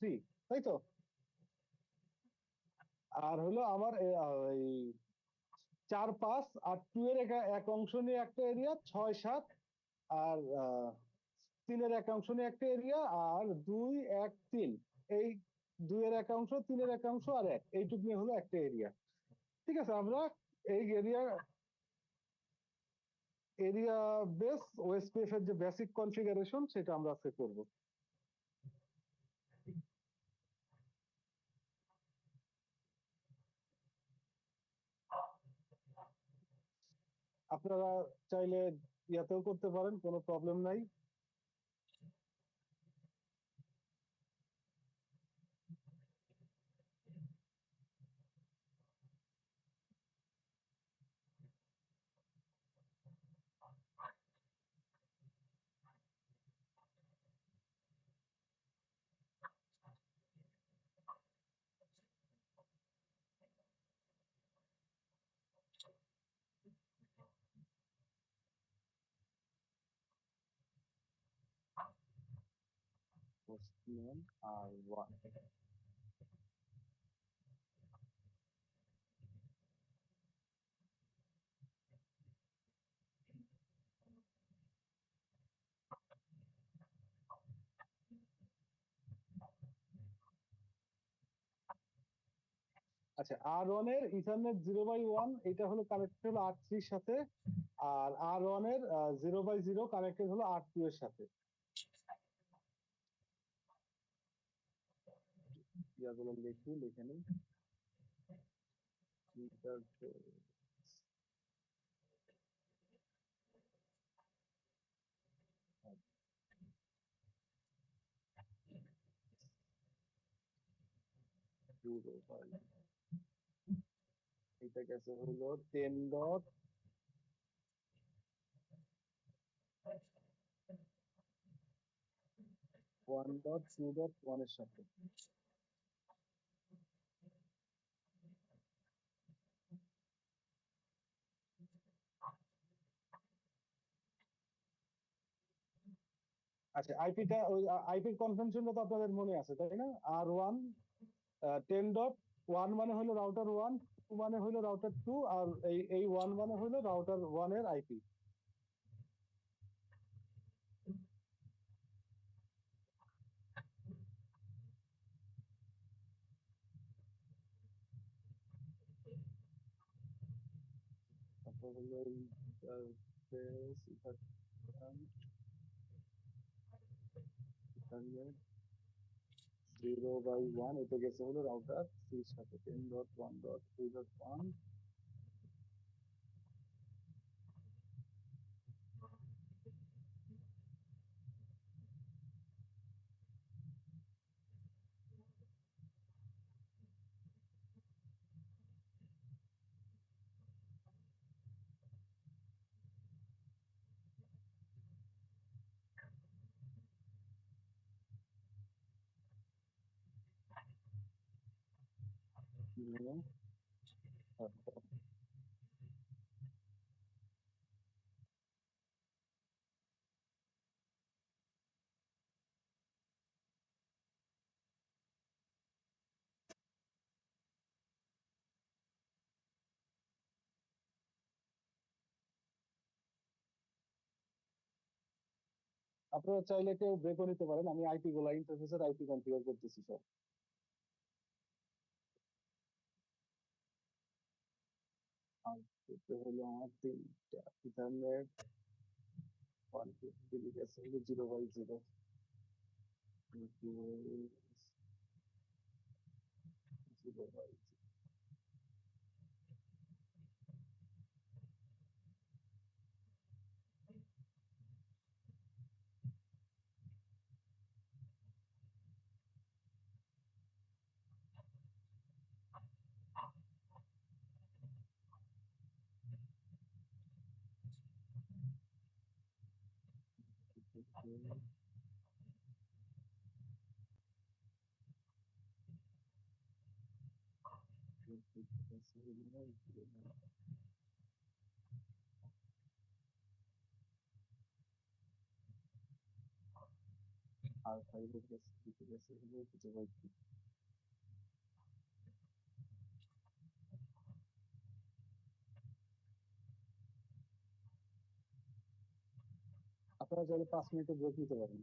3, তাই তো। আর হলো আমার এই 4 5 আর 2 এর এক অংশ নিয়ে একটা এরিয়া 6 7, আর 3 এর এক অংশ নিয়ে একটা এরিয়া, আর 2 1 3, এই 2 এর এক অংশ 3 এর এক অংশ আর 1, এইটুক নিয়ে হলো একটা এরিয়া, ঠিক আছে। আমরা এই এরিয়া বেস ওএসপিএফ এর যে বেসিক কনফিগারেশন সেটা আমরা আজকে করব। আপনারা চাইলে ইয়াতেও করতে পারেন, কোনো প্রবলেম নাই। Postman R1। আচ্ছা, R1 এর ইথারনেট 0/1 এটা হলো কানেক্টেড হলো R3 এর সাথে, আর R1 এর 0/0 কানেক্টেড হলো R2 এর সাথে। ইয়াগুলো লিখে নিই। এটা গেছে হলো 10.1.2.1 এর সাথে। আচ্ছা, আইপিটা ওই আইপির কনভেনশনটা তো আপনাদের মনে আছে, তাই না। R1 10.1 মানে হলো রাউটার 1, 2 মানে হলো রাউটার 2, আর এই 1 মানে হলো রাউটার 1 এর আইপি। তারপর হলো ইথারনেট 0/1, এটা গেছে হলো রাউটার 3 এর সাথে 10.1.2.1। আপনারা চাইলে কেউ ব্রেকও নিতে পারেন, আমি আইপি গুলা ইন্টারফেসের আইপি কনফিগার করতেছি সব। আর করতে হলো আমার তিনটা ইথারনেট 150 লিখেছে হলো 0/0, 0/0। আর ফাইভের কাছে দিতে গেছে হলো 0/2। আপনারা চাইলে 5 মিনিটের ব্রেক নিতে পারেন।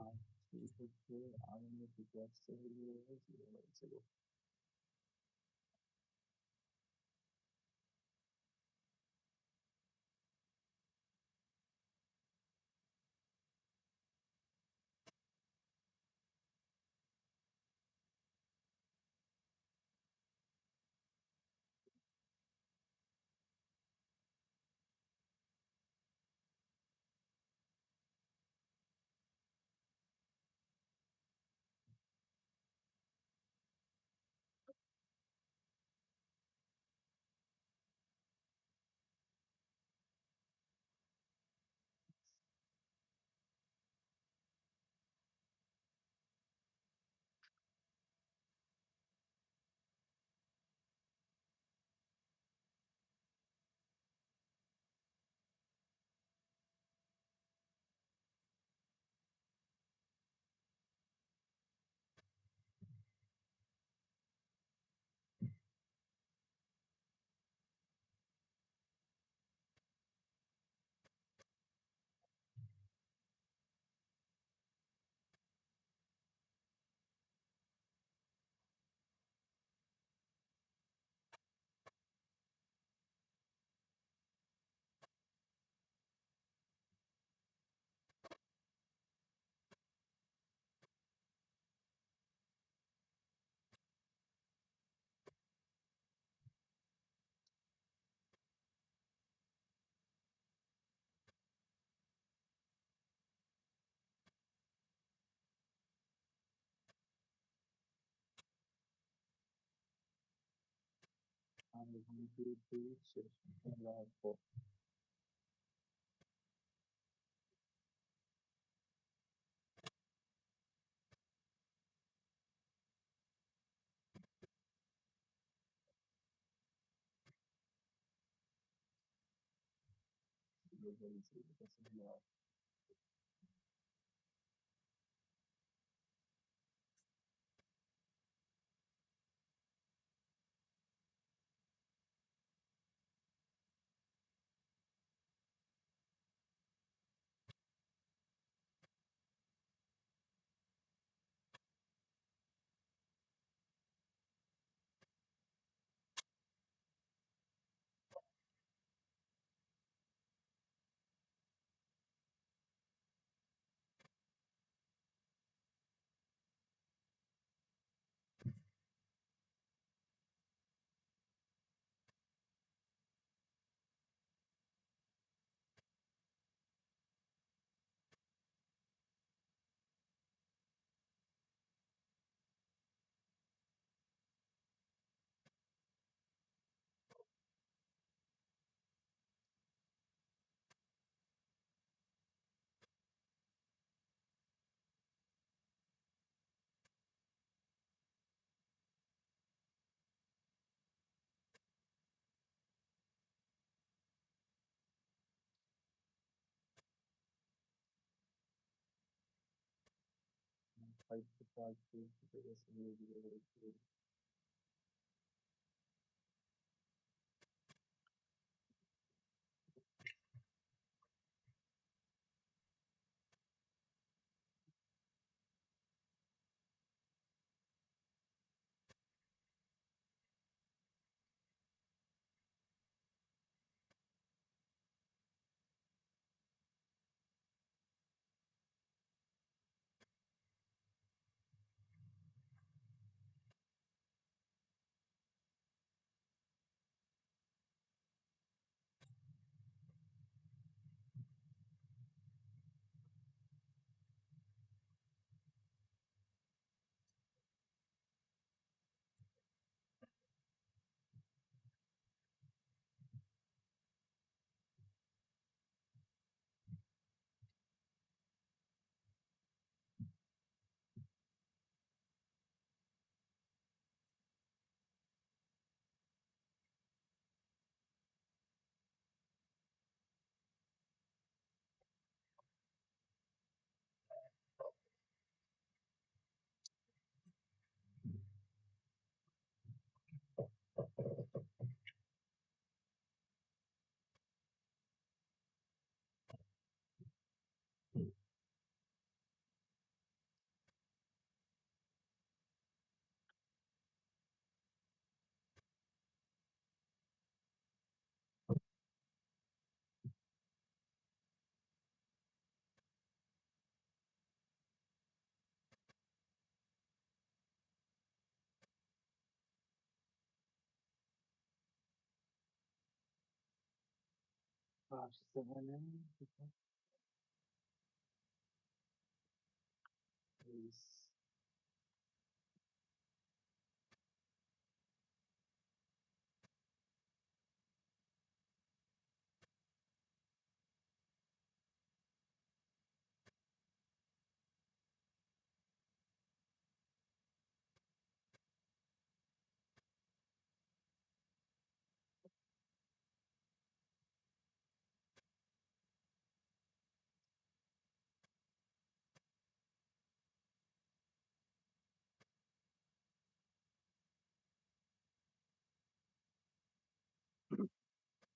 আর সেই ক্ষেত্রে আগুনের দিকে আসছে হলো 0/0। আর দুই শেষ হওয়ার পর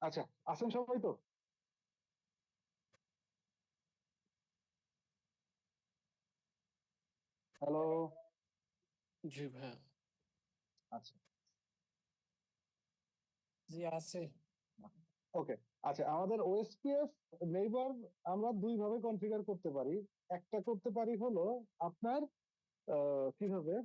আচ্ছা, আছেন সবাই তো? হ্যালো। জি ভাইয়া। আচ্ছা, জি আছে। ওকে। আচ্ছা, আমাদের ওএসপিএফ নেইবার আমরা দুই ভাবে কনফিগার করতে পারি। একটা করতে পারি হলো আপনার কিভাবে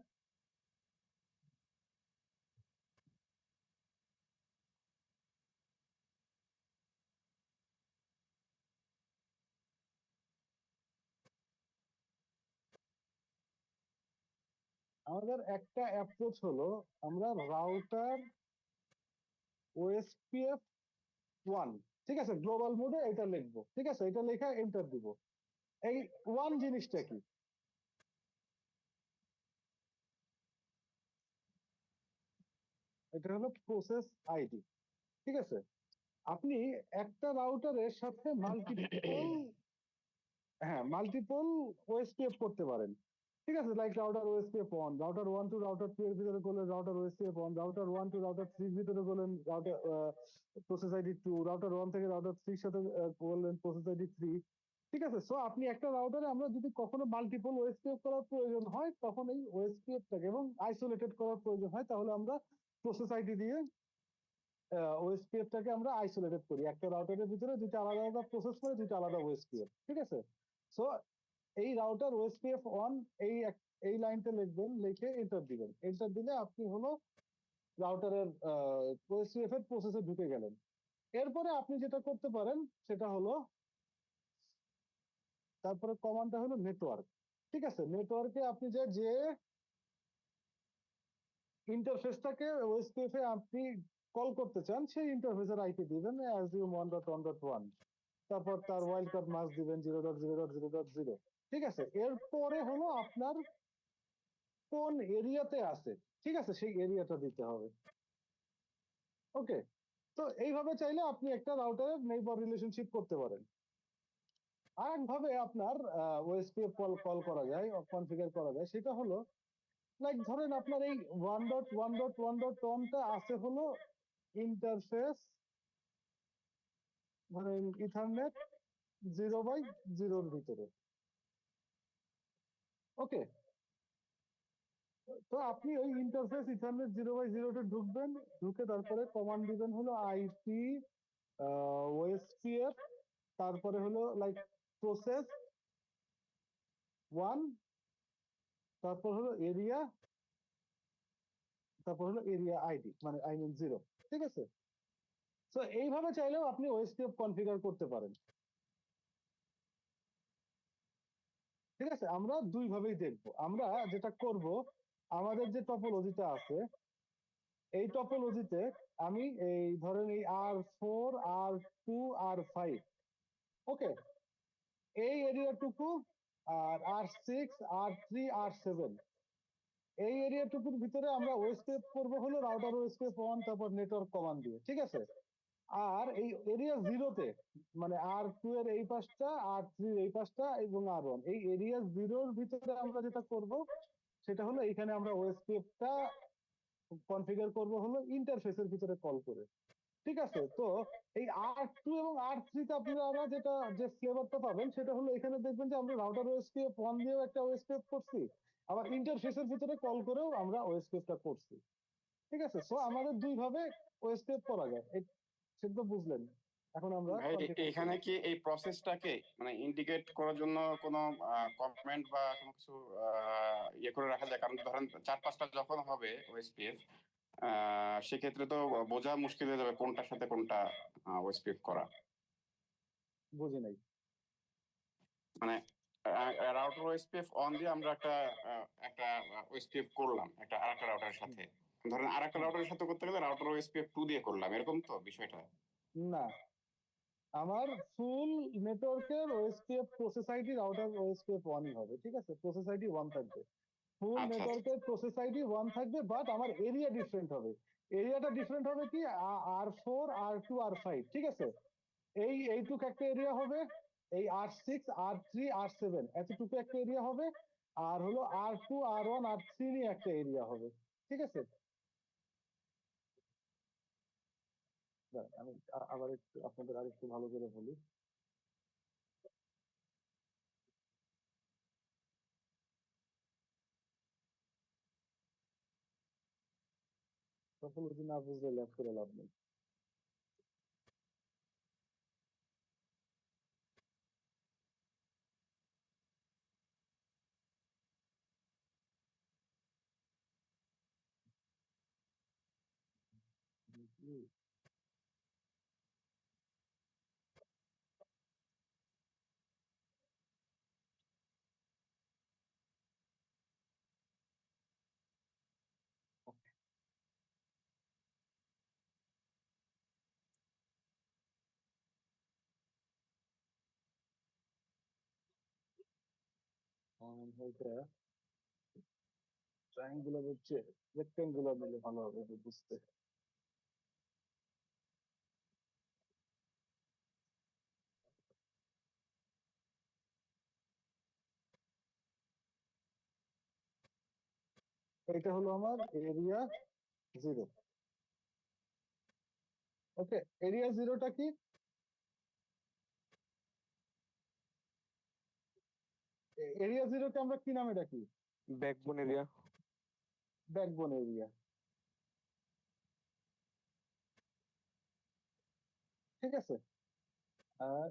আমাদের একটা অ্যাপ্রোচ হলো আমরা রাউটার ওএসপিএফ 1, ঠিক আছে, গ্লোবাল মোডে এটা লিখবো, ঠিক আছে, এটা লেখা এন্টার দিব। এই ওয়ান জিনিসটা কি? এটা হলো প্রসেস আইডি, ঠিক আছে। আপনি একটা রাউটারের সাথে মাল্টিপল ওএসপিএফ করতে পারেন, ঠিক আছে, like router OSPF 1, router 1 to router 2 এর ভিতরে করলেন router OSPF 1, router 1 to router 3 এর ভিতরে করলেন রাউটার প্রসেস আইডি 2, রাউটার 1 থেকে রাউটার 3 এর সাথে করলেন প্রসেস আইডি 3, ঠিক আছে। সো আপনি একটা রাউটারে আমরা যদি কখনো মাল্টিপল ওএসপিএফ করার প্রয়োজন হয় তখন এই ওএসপিএফটাকে এবং আইসোলেটেড করার প্রয়োজন হয় তাহলে আমরা প্রসেস আইডি দিয়ে ওএসপিএফটাকে আমরা আইসোলেটেড করি। একটা রাউটারের ভিতরে দুইটা আলাদা আলাদা প্রসেস করে দুইটা আলাদা ওএসপিএফ, ঠিক আছে। সো এই রাউটার ওএসপিএফ 1 এই লাইনটা লিখবেন, লিখে এন্টার দিবেন। এন্টার দিলে আপনি হলো রাউটারের ওএসপিএফ এর প্রসেসে ঢুকে গেলেন। এরপরে আপনি যেটা করতে পারেন সেটা হলো তারপরে কমান্ডটা হলো নেটওয়ার্ক, ঠিক আছে। নেটওয়ার্কে আপনি যে ইন্টারফেসটাকে ওএসপিএফ এ আপনি কল করতে চান সেই ইন্টারফেসের আইপি দিবেন assume1.1.1, তারপর তার ওয়াইল্ড কার্ড মাস্ক দিবেন 0.0.0.0, ঠিক আছে। এরপরে হলো আপনার কোন এরিয়াতে আছে, ঠিক আছে, সেই এরিয়াটা দিতে হবে। ওকে, তো এইভাবে চাইলে আপনি একটা রাউটারের নেইবার রিলেশনশিপ করতে পারেন। আর একভাবে আপনার ওএসপিএফ কল করা যায়, কনফিগার করা যায়, সেটা হলো লাইক ধরেন আপনার এই 1.1.1.1টা আছে হলো ইন্টারফেস, ধরেন ইথারনেট 0/0 ভিতরে। ওকে, তো আপনি ওই ইন্টারফেস ইথারনেট 0/0 ঢুকবেন, ঢুকে তারপরে কমান্ড দিবেন হলো আইপি ওএসপিএফ, তারপরে হলো লাইক প্রসেস 1, তারপর হলো এরিয়া, তারপর হলো এরিয়া আইডি, মানে আই মিন 0। ঠিক আছে, তো এইভাবে চাইলেও আপনি ওএসপিএফ কনফিগার করতে পারেন। ঠিক আছে, আমরা দুই ভাবেই দেখবো। আমরা যেটা করব, আমাদের যে টপোলজিটা আছে, এই টপোলজিতে আমি এই ধরেন এই R4 R2 R5, ওকে, এই এরিয়াটুকু, আর R6 R3 R7, এই এরিয়াটুকুর ভিতরে আমরা ওএসপিএফ করবো হলো রাউটার ওএসপিএফ 1, তারপর নেটওয়ার্ক কমান্ড দিয়ে। ঠিক আছে, আর এই এরিয়া 0তে মানে R2 এর এই পাশটা, R3 এর এই পাশটা এবং R1, এই এরিয়া 0-র ভিতরে আমরা যেটা করব সেটা হলো এখানে আমরা ওএসপিএফটা কনফিগার করব হলো ইন্টারফেসের ভিতরে কল করে। ঠিক আছে, তো এই R2 এবং R3 তে আপনারা যেটা যে ফ্লেভারটা পাবেন সেটা হলো এখানে দেখবেন যে আমরা রাউটার ওএসপিএফ 1 দিয়েও একটা ওএসপিএফ করছি, আবার ইন্টারফেসের ভিতরে কল করেও আমরা ওএসপিএফটা করছি। ঠিক আছে, সো আমাদের দুই ভাবে ওএসপিএফ করা যায়, সেটা তো বুঝলেন। এখন আমরা ভাই এখানে কি এই প্রসেসটাকে মানে ইন্ডিকেট করার জন্য কোনো কমেন্ট বা কোনো কিছু ইয়ে করে রাখা যায়? কারণ ধরেন 4-5টা যখন হবে ওএসপিএফ, সেক্ষেত্রে তো বোঝা মুশকিল হয়ে যাবে কোনটার সাথে কোনটা ওএসপিএফ করা। বুঝি নাই। মানে রাউটার ওএসপিএফ অন দিয়ে আমরা একটা ওএসপিএফ করলাম একটা আরেকটা রাউটারের সাথে, ধরেন আরেকটা রাউটারের সাথে করতে গেলে রাউটার ওএসপিএফ 2 দিয়ে করলাম, এরকম তো বিষয়টা? না, আমার ফুল নেটওয়ার্কের OSPF process ID router OSPF 1 হবে। ঠিক আছে, প্রসেস আইডি 1 থাকবে, ফুল আচ্ছা নেটওয়ার্কের প্রসেস আইডি 1 থাকবে, বাট আমার এরিয়া ডিফারেন্ট হবে। এরিয়াটা ডিফারেন্ট হবে কি, R4 R2 R5। ঠিক আছে, এইটুক একটা এরিয়া হবে, এই R6 R3 R7 এতটুকু একটা এরিয়া হবে, আর হলো R2 R1 R3 নিয়ে একটা এরিয়া হবে। ঠিক আছে, আমি আবার একটু আপনাদের আরেকটু ভালো করে বলি। টপোলজি না বুঝলে ল্যাব করে লাভ নেই। ট্রায়াঙ্গুলার হচ্ছে রেক্টেঙ্গুলার দিলে ভালো হবে এটা বুঝতে। এটা হলো আমার এরিয়া 0। ওকে, এরিয়া 0টা কি, এরিয়া 0কে আমরা কি নামে ডাকি? Backbone area. Backbone area. ঠিক আছে, আর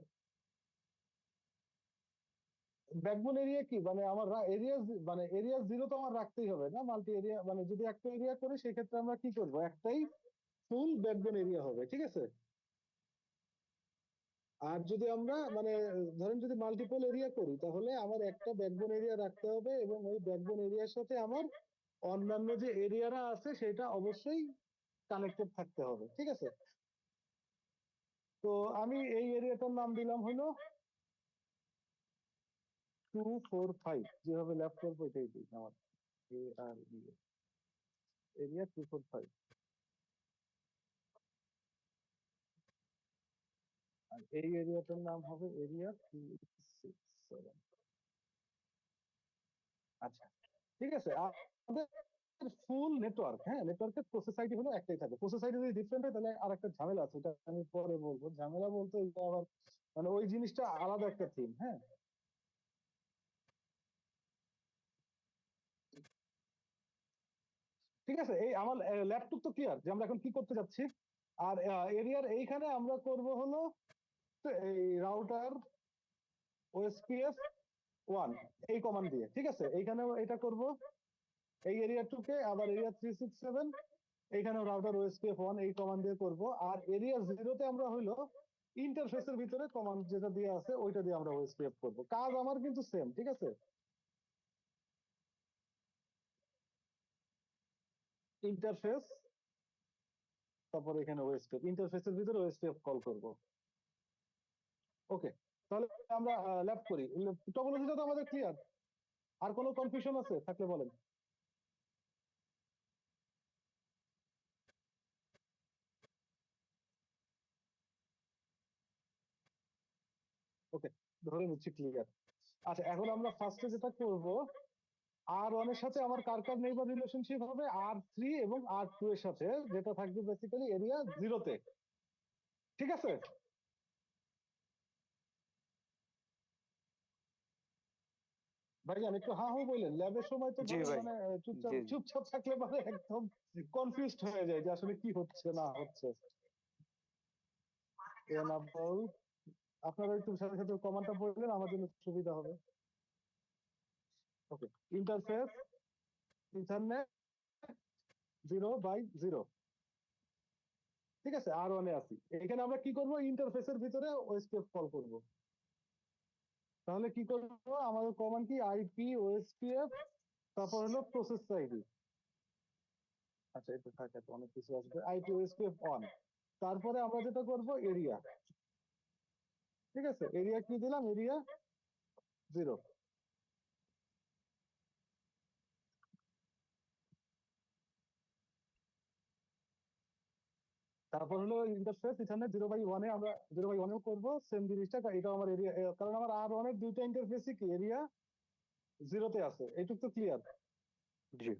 ব্যাকবোন এরিয়া কি মানে আমার এরিয়া, মানে এরিয়া 0 তো আমার রাখতেই হবে না, মাল্টি এরিয়া, মানে যদি একটা এরিয়া করি সেক্ষেত্রে আমরা কি করব, একটাই ফুল ব্যাকবোন এরিয়া হবে। ঠিক আছে, আর যদি আমরা মানে ধরেন যদি মাল্টিপল এরিয়া করি তাহলে আমার একটা ব্যাকবোন এরিয়া রাখতে হবে, এবং ওই ব্যাকবোন এরিয়ার সাথে আমার অন্যান্য যে এরিয়ারা আছে সেটা অবশ্যই কানেক্টেড থাকতে হবে। ঠিক আছে, তো আমি এই এরিয়াটার নাম দিলাম হলো 245, যেভাবে ল্যাব করবো এটাই দিই আমার এরিয়া 245। আর এই এরিয়াটার নাম হবে এরিয়া 367। আচ্ছা, ঠিক আছে। আমাদের ফুল নেটওয়ার্ক, হ্যাঁ, নেটওয়ার্কের প্রসেস আইডি হলো একটাই থাকে। প্রসেস আইডি যদি ডিফারেন্ট হয় তাহলে আর একটা ঝামেলা আছে, এটা আমি পরে বলবো। ঝামেলা বলতে এটা আবার মানে ওই জিনিসটা আলাদা একটা থিম, হ্যাঁ। ঠিক আছে, এই আমার ল্যাপটপ তো ক্লিয়ার যে আমরা এখন কি করতে যাচ্ছি। আর এরিয়ার এইখানে আমরা করব হলো এই রাউটার ওএসপিএফ 1 এই কমান্ড দিয়ে, ঠিক আছে। এইখানেও এটা করব, এই এরিয়া 2 কে আবার এরিয়া 367 এইখানে রাউটার ওএসপিএফ 1 এই কমান্ড দিয়ে করব। আর এরিয়া 0 তে আমরা হলো ইন্টারফেসের ভিতরে কমান্ড যেটা দিয়ে আছে ওইটা দিয়ে আমরা ওএসপিএফ করব। কাজ আমার কিন্তু সেম, ঠিক আছে। ইন্টারফেস, তারপর এখানে ওএসপিএফ, ইন্টারফেসের ভিতরে ওএসপিএফ কল করব। ওকে, তাহলে আমরা ল্যাব করি। টপোলজিটা তো আমাদের ক্লিয়ার। আর কোনো কনফিউশন আছে থাকলে বলেন। ওকে, ধরে নিচ্ছি ক্লিয়ার। আচ্ছা, এখন আমরা ফার্স্টে যেটা করব, R1 এর সাথে আমার কার কার নেইবার রিলেশনশিপ হবে R3 এবং R2 এর সাথে, যেটা থাকবে বেসিক্যালি এরিয়া 0 তে, ঠিক আছে। ভাইজান একটু হা হু বললেন, ল্যাবের সময় তো জি ভাই, মানে চুপচাপ জি জি। চুপচাপ থাকলে মানে একদম কনফিউজড হয়ে যায় যে আসলে কি হচ্ছে না হচ্ছে। এনাবল, আপনারা একটু সাথে সাথে কমান্ডটা বললেন আমার জন্য সুবিধা হবে। ওকে, ইন্টারফেস ইথারনেট 0/0, ঠিক আছে। R1 এ আছি, এখানে আমরা কি করব, ইন্টারফেসের ভিতরে ওএসপিএফ কল করব। তাহলে কি করব, আমাদের কমান্ড কি আইপি ওএসপিএফ, তারপর হলো প্রসেস আইডি। আচ্ছা, এটা থাকে, তো অনেক কিছু আসবে। আইপি ওএসপিএফ অন, তারপরে আমরা যেটা করব এরিয়া, ঠিক আছে। এরিয়া কি দিলাম, এরিয়া 0। তারপর হলো ইন্টারফেস এখানে 0/1 এ আমরা 0/1 এও করবো সেম জিনিসটা। এটা আমার এরিয়া, কারণ আমার R1 এর দুইটা ইন্টারফেসই কি এরিয়া 0 তে আছে, এইটুক তো ক্লিয়ার। জি।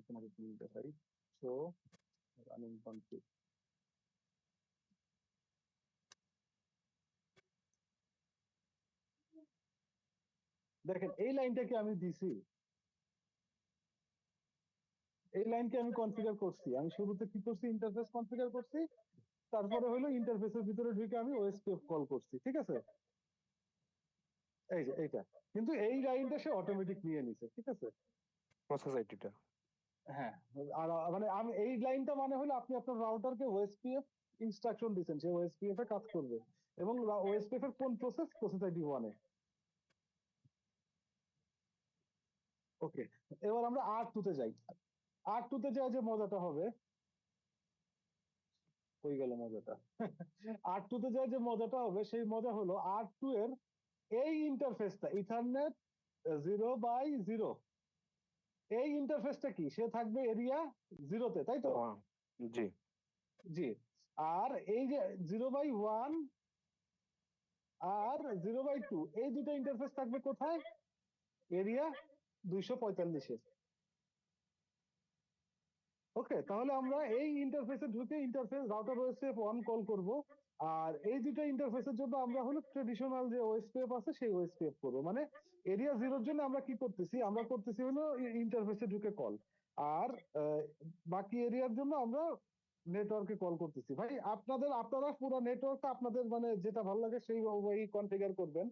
তোমাকে কি দেখাই, সো রানিং কনফিগ। দেখেন এই লাইনটাকে আমি দিছি, এই লাইনকে আমি কনফিগার করছি। আমি শুরুতে কি করছি, ইন্টারফেস কনফিগার করছি, তারপরে হলো ইন্টারফেসের ভিতরে ঢুকে আমি ওএসপিএফ কল করছি, ঠিক আছে। এই যে এইটা, কিন্তু এই লাইনটা সে অটোমেটিক নিয়ে নিছে, ঠিক আছে। প্রসেস আইডিটা। হ্যাঁ, আর মানে আমি এই লাইনটা মানে হলো আপনি আপনার রাউটারকে ওএসপিএফ ইনস্ট্রাকশন দিচ্ছেন, সে ওএসপিএফ এ কাজ করবে। এবং ওএসপিএফ এর কোন প্রসেস, প্রসেস আইডি 1 এ। ওকে, এবার আমরা R2 তে যাই। R2 তে যাই, যে মজাটা হবে, হয়ে গেল মজাটা। R2 তে যাই যে মজাটা হবে, সেই মজা হলো R2 এর এই ইন্টারফেসটা ইথারনেট 0/0, এই ইন্টারফেসটা কি, সে থাকবে এরিয়া 0 তে, তাই তো। জি জি, আর এই যে 0/1 আর 0/2 এই দুটো ইন্টারফেস থাকবে কোথায়, এরিয়া 245-এ। ওকে, তাহলে আমরা এই ইন্টারফেসে ঢুকে ইন্টারফেস রাউটার ওএসপিএফ 1 কল করব। আর এই দুটো ইন্টারফেসের জন্য আমরা হলো ট্রেডিশনাল যে ওএসপিএফ আছে সেই ওএসপিএফ করব। মানে এরিয়া 0-র জন্য আমরা কি করতেছি, আমরা করতেছি হলো ইন্টারফেসে ঢুকে কল। আর বাকি এরিয়ার জন্য আমরা নেটওয়ার্কে কল করতেছি। ভাই আপনারা পুরো নেটওয়ার্কটা আপনাদের মানে যেটা ভালো লাগে সেই কনফিগার করবেন।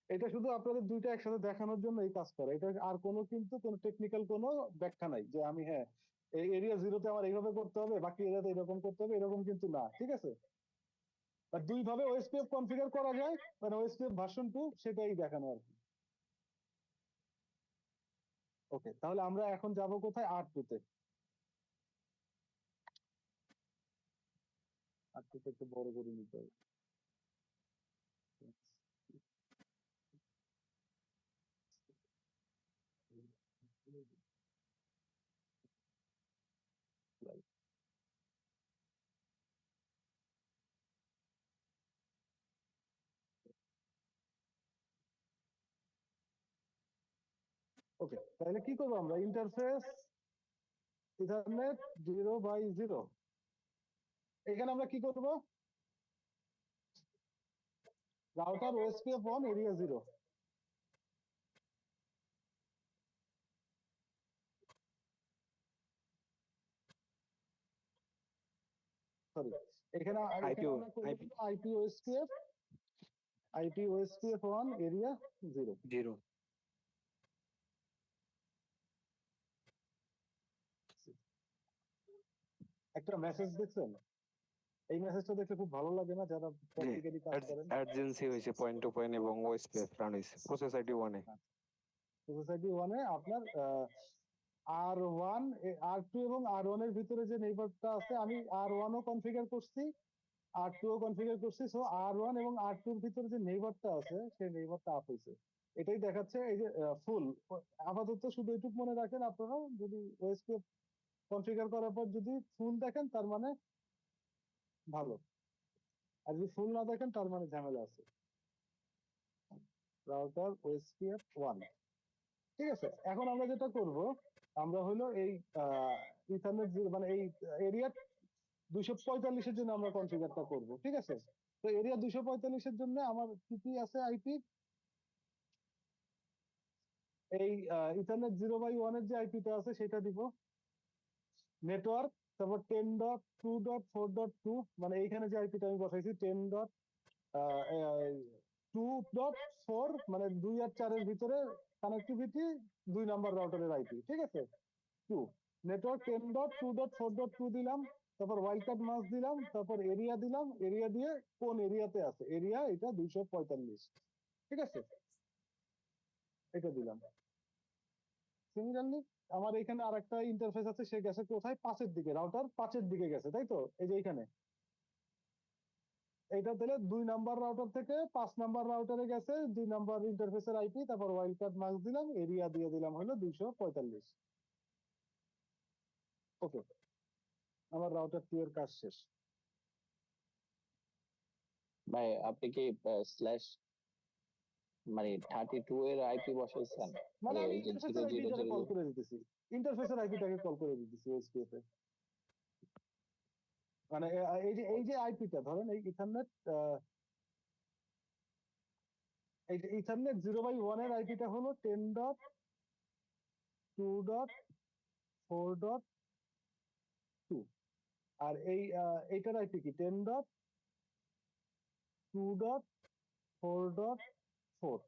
এটা শুধু আপনাদের দুইটা একসাথে দেখানোর জন্য এই কাজ করে, এটা আর কোনো কিন্তু কোনো টেকনিক্যাল কোনো ব্যাখ্যা নাই যে আমি হ্যাঁ এই এরিয়া 0 তে আমার এইভাবে করতে হবে, বাকি এরিয়াতে এরকম করতে হবে, এরকম কিন্তু না, ঠিক আছে। আর দুই ভাবে ওএসপিএফ কনফিগার করা যায়, মানে ওএসপিএফ ভার্সন 2 সেটাই দেখানো আর কি। ওকে, তাহলে আমরা এখন যাব কোথায়, R2 তে। R2 তে একটু বড় করে নিতে হবে। ওকে, তাহলে কি করবো আমরা? ইন্টারফেস ইথারনেট 0/0, এখানে আমরা কি করব? Router OSPF 1 area 0। সরি, এখানে আইপি আমরা করব আইপি ওএসপিএফ 1 এরিয়া 0। 0। একটা মেসেজ দেখছেন? এই মেসেজটা দেখলে খুব ভালো লাগে না যারা প্র্যাকটিক্যালি কাজ করেন? আর্জেন্সি হয়েছে পয়েন্ট টু পয়েন্ট এবং ওএসপিএফ রান হয়েছে প্রসেস আইডি 1 এ। সোসাইটি 1 এ আপনার R1 R2 এবং R1 এর ভিতরে যে নেইবারটা আছে, আমি R1 ও কনফিগার করছি, R2 ও কনফিগার করছি। সো R1 এবং R2 এর ভিতরে যে নেইবারটা আছে সেই নেইবারটা আপ হয়েছে, এটাই দেখাচ্ছে। এই যে ফুল, আপাতত শুধু এটুকু মনে রাখেন আপনারা, যদি ওএসপিএফ কনফিগার করার পর যদি ফুল দেখেন তার মানে ভালো, আর যদি ফুল না দেখেন তার মানে ঝামেলা আছে। রাউটার ওএসপিএফ 1, ঠিক আছে। এখন আমরা যেটা করব, আমরা হলো এই ইথারনেট মানে এই এরিয়া 245 এর জন্য আমরা কনফিগারটা করব, ঠিক আছে। তো এরিয়া 245 এর জন্য আমার কি কি আছে আইপি? এই ইথারনেট 0/1 এর যে আইপিটা আছে সেটা দিব। নেটওয়ার্ক, তারপর 10.2.4.2, মানে এইখানে যে আইপিটা আমি বসাইছি 10.2.4, মানে 2 আর 4 এর ভিতরে কানেক্টিভিটি 2 নাম্বার রাউটারের আইপি, ঠিক আছে। 2 নেটওয়ার্ক 10.2.4.2 দিলাম, তারপর ওয়াইল্ডকার্ড মাস্ক দিলাম, তারপর এরিয়া দিলাম। এরিয়া দিয়ে কোন এরিয়াতে আছে, এরিয়া এটা 245, ঠিক আছে, এটা দিলাম। সিমিলারলি আমার এখানে আরেকটা ইন্টারফেস আছে, সে গেছে কোথায়? 5 এর দিকে, রাউটার 5 এর দিকে গেছে, তাই তো? এই যে এইখানে এইটা দিলে 2 নাম্বার রাউটার থেকে 5 নাম্বার রাউটারে গেছে 2 নাম্বার ইন্টারফেসের আইপি, তারপর ওয়াইল্ডকার্ড মাস্ক দিলাম, এরিয়া দিয়ে দিলাম হলো 245। ওকে, আমার রাউটার 2 এর কাজ শেষ। ভাই আপনি কি স্ল্যাশ মানে 32 এর আইপি বসাইছেন? মানে আমি এই যে ইন্টারফেসের 0 0 আইপিটাকে 0 কল করে দিতেছি, ইন্টারফেসের আইপিটাকে কল করে দিতেছি ওএসপিএফ এ। মানে এই যে আইপিটা ধরেন, এই ইথারনেট এই যে ইথারনেট 0/1 এর আইপিটা হলো 10.2.4.2, আর এইটার আইপি কি 10.2.4.4।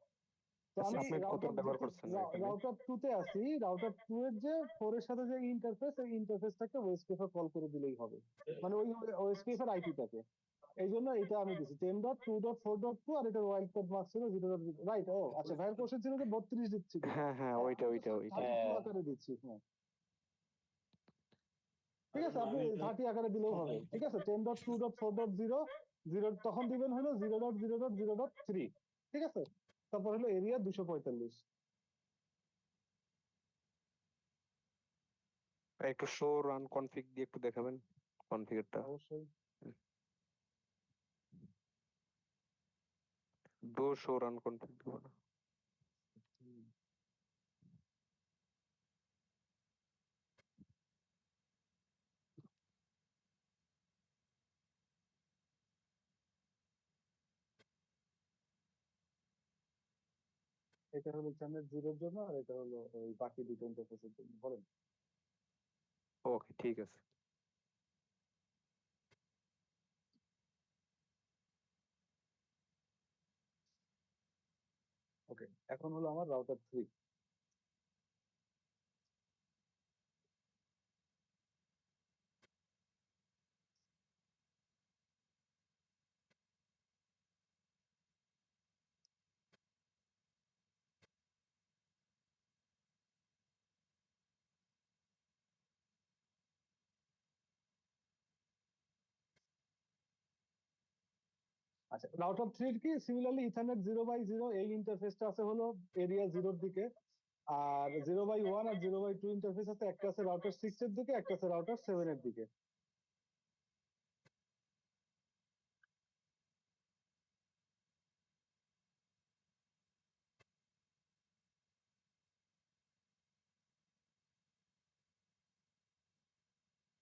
তো আমি আপনি কত ব্যবহার করছেন এখানে? রাউটার 2 তে আছি, রাউটার 2 এর যে 4 এর সাথে যে ইন্টারফেস, এই ইন্টারফেসটাকে ওএসপিএফ এ কল করে দিলেই হবে, মানে ওই ওএসপিএফ এর আইপিটাকে। এই জন্য এটা আমি দিছি 10.2.4.2, আর এটা ওয়াইল্ড কার্ড মার্ক ছিল 0.0, রাইট? ও আচ্ছা, ভাইয়ের কোশ্চেন ছিল যে 32 দিচ্ছি কিনা। হ্যাঁ হ্যাঁ, ওইটা 32 আকারে দিচ্ছি, হ্যাঁ ঠিক আছে, আপনি 30 আকারে দিলেও হবে, ঠিক আছে। 10.2.4.0 তখন দিবেন হলো 0.0.0.3, ঠিক আছে। তারপর হলো এরিয়া 245। একটু শো রান কনফিগ দিয়ে একটু দেখাবেন কনফিগারটা। অবশ্যই। ডো শো রান কনফিগ দিব না। এটা হলো চ্যানেল 0 এর জন্য, আর এটা হলো ওই বাকি দুটো ইন্টারফেসের জন্য। বলেন। ওকে, ঠিক আছে। ওকে, এখন হলো আমার রাউটার 3। আচ্ছা, রাউটার 3 কি সিমিলারলি ইথারনেট 0/0, এই ইন্টারফেসটা আছে হলো এরিয়া 0 এর দিকে। আর 0/1 আর 0/2 ইন্টারফেস আছে, একটা আছে রাউটার 6 এর দিকে, একটা আছে রাউটার 7 এর দিকে।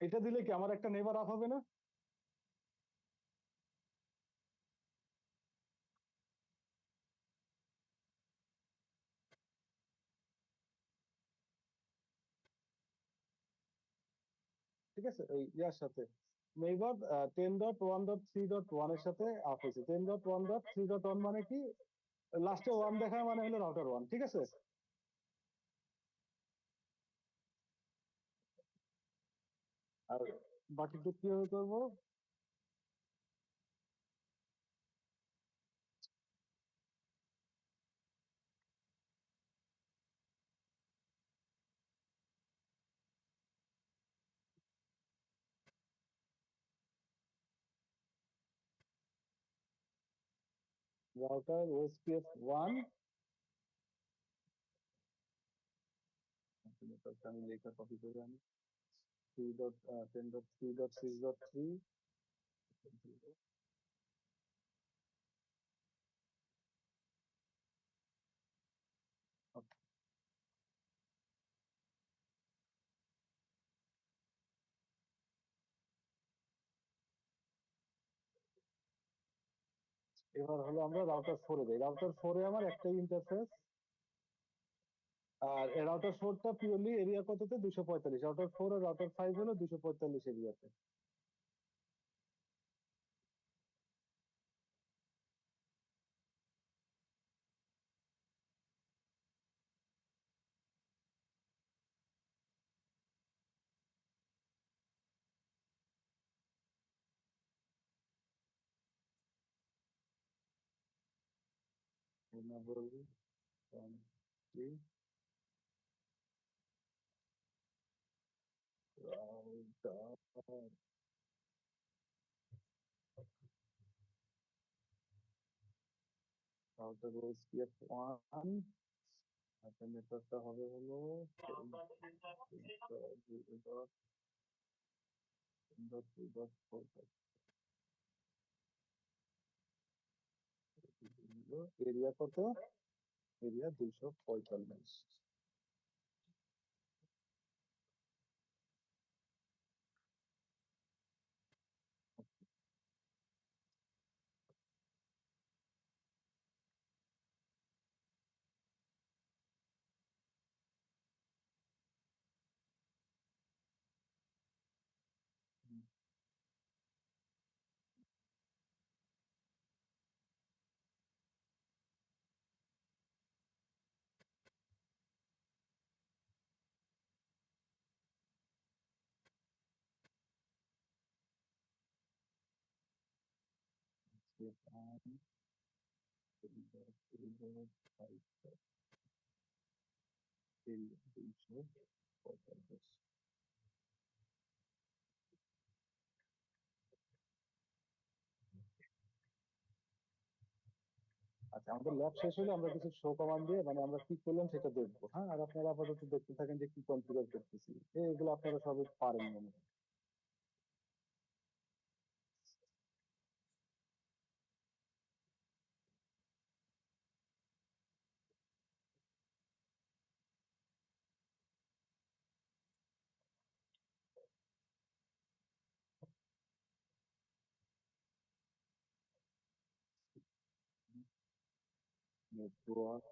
এটা দিলে কি আমার একটা নেইবার অফ হবে না? ঠিক আছে, ওই ইয়ার সাথে নেইবার 10.1.3.1 এর সাথে আপ হয়েছে। 10.1.3.1 মানে কি, লাস্টে 1 দেখায় মানে হলো রাউটার 1। ঠিক আছে, আর বাকিটুকু কিভাবে করবো? রাউটার ওএসপিএফ 1, আমি লেখা কপি করে আনি। 3.10.3.6.3 এবার হলো আমরা রাউটার 4 এ যাই। রাউটার 4 এ আমার একটাই ইন্টারফেস, আর রাউটার 4 টা পিওরলি এরিয়া কততে 245। রাউটার 4 আর রাউটার 5 হলো 245 এরিয়াতে। Enable country router router OSPF 1, আচ্ছা নেটওয়ার্কটা হবে হলো 10.3.4 এরিয়া কত? এরিয়া 245। আচ্ছা, আমাদের ল্যাব শেষ হলে আমরা কিছু শো কমান্ড দিয়ে মানে আমরা কি করলাম সেটা দেখবো। হ্যাঁ, আর আপনারা আপাতত দেখতে থাকেন যে কি কনফিগার করতেছি। এগুলো আপনারা সবই পারেন মনে হয়। নেটওয়ার্ক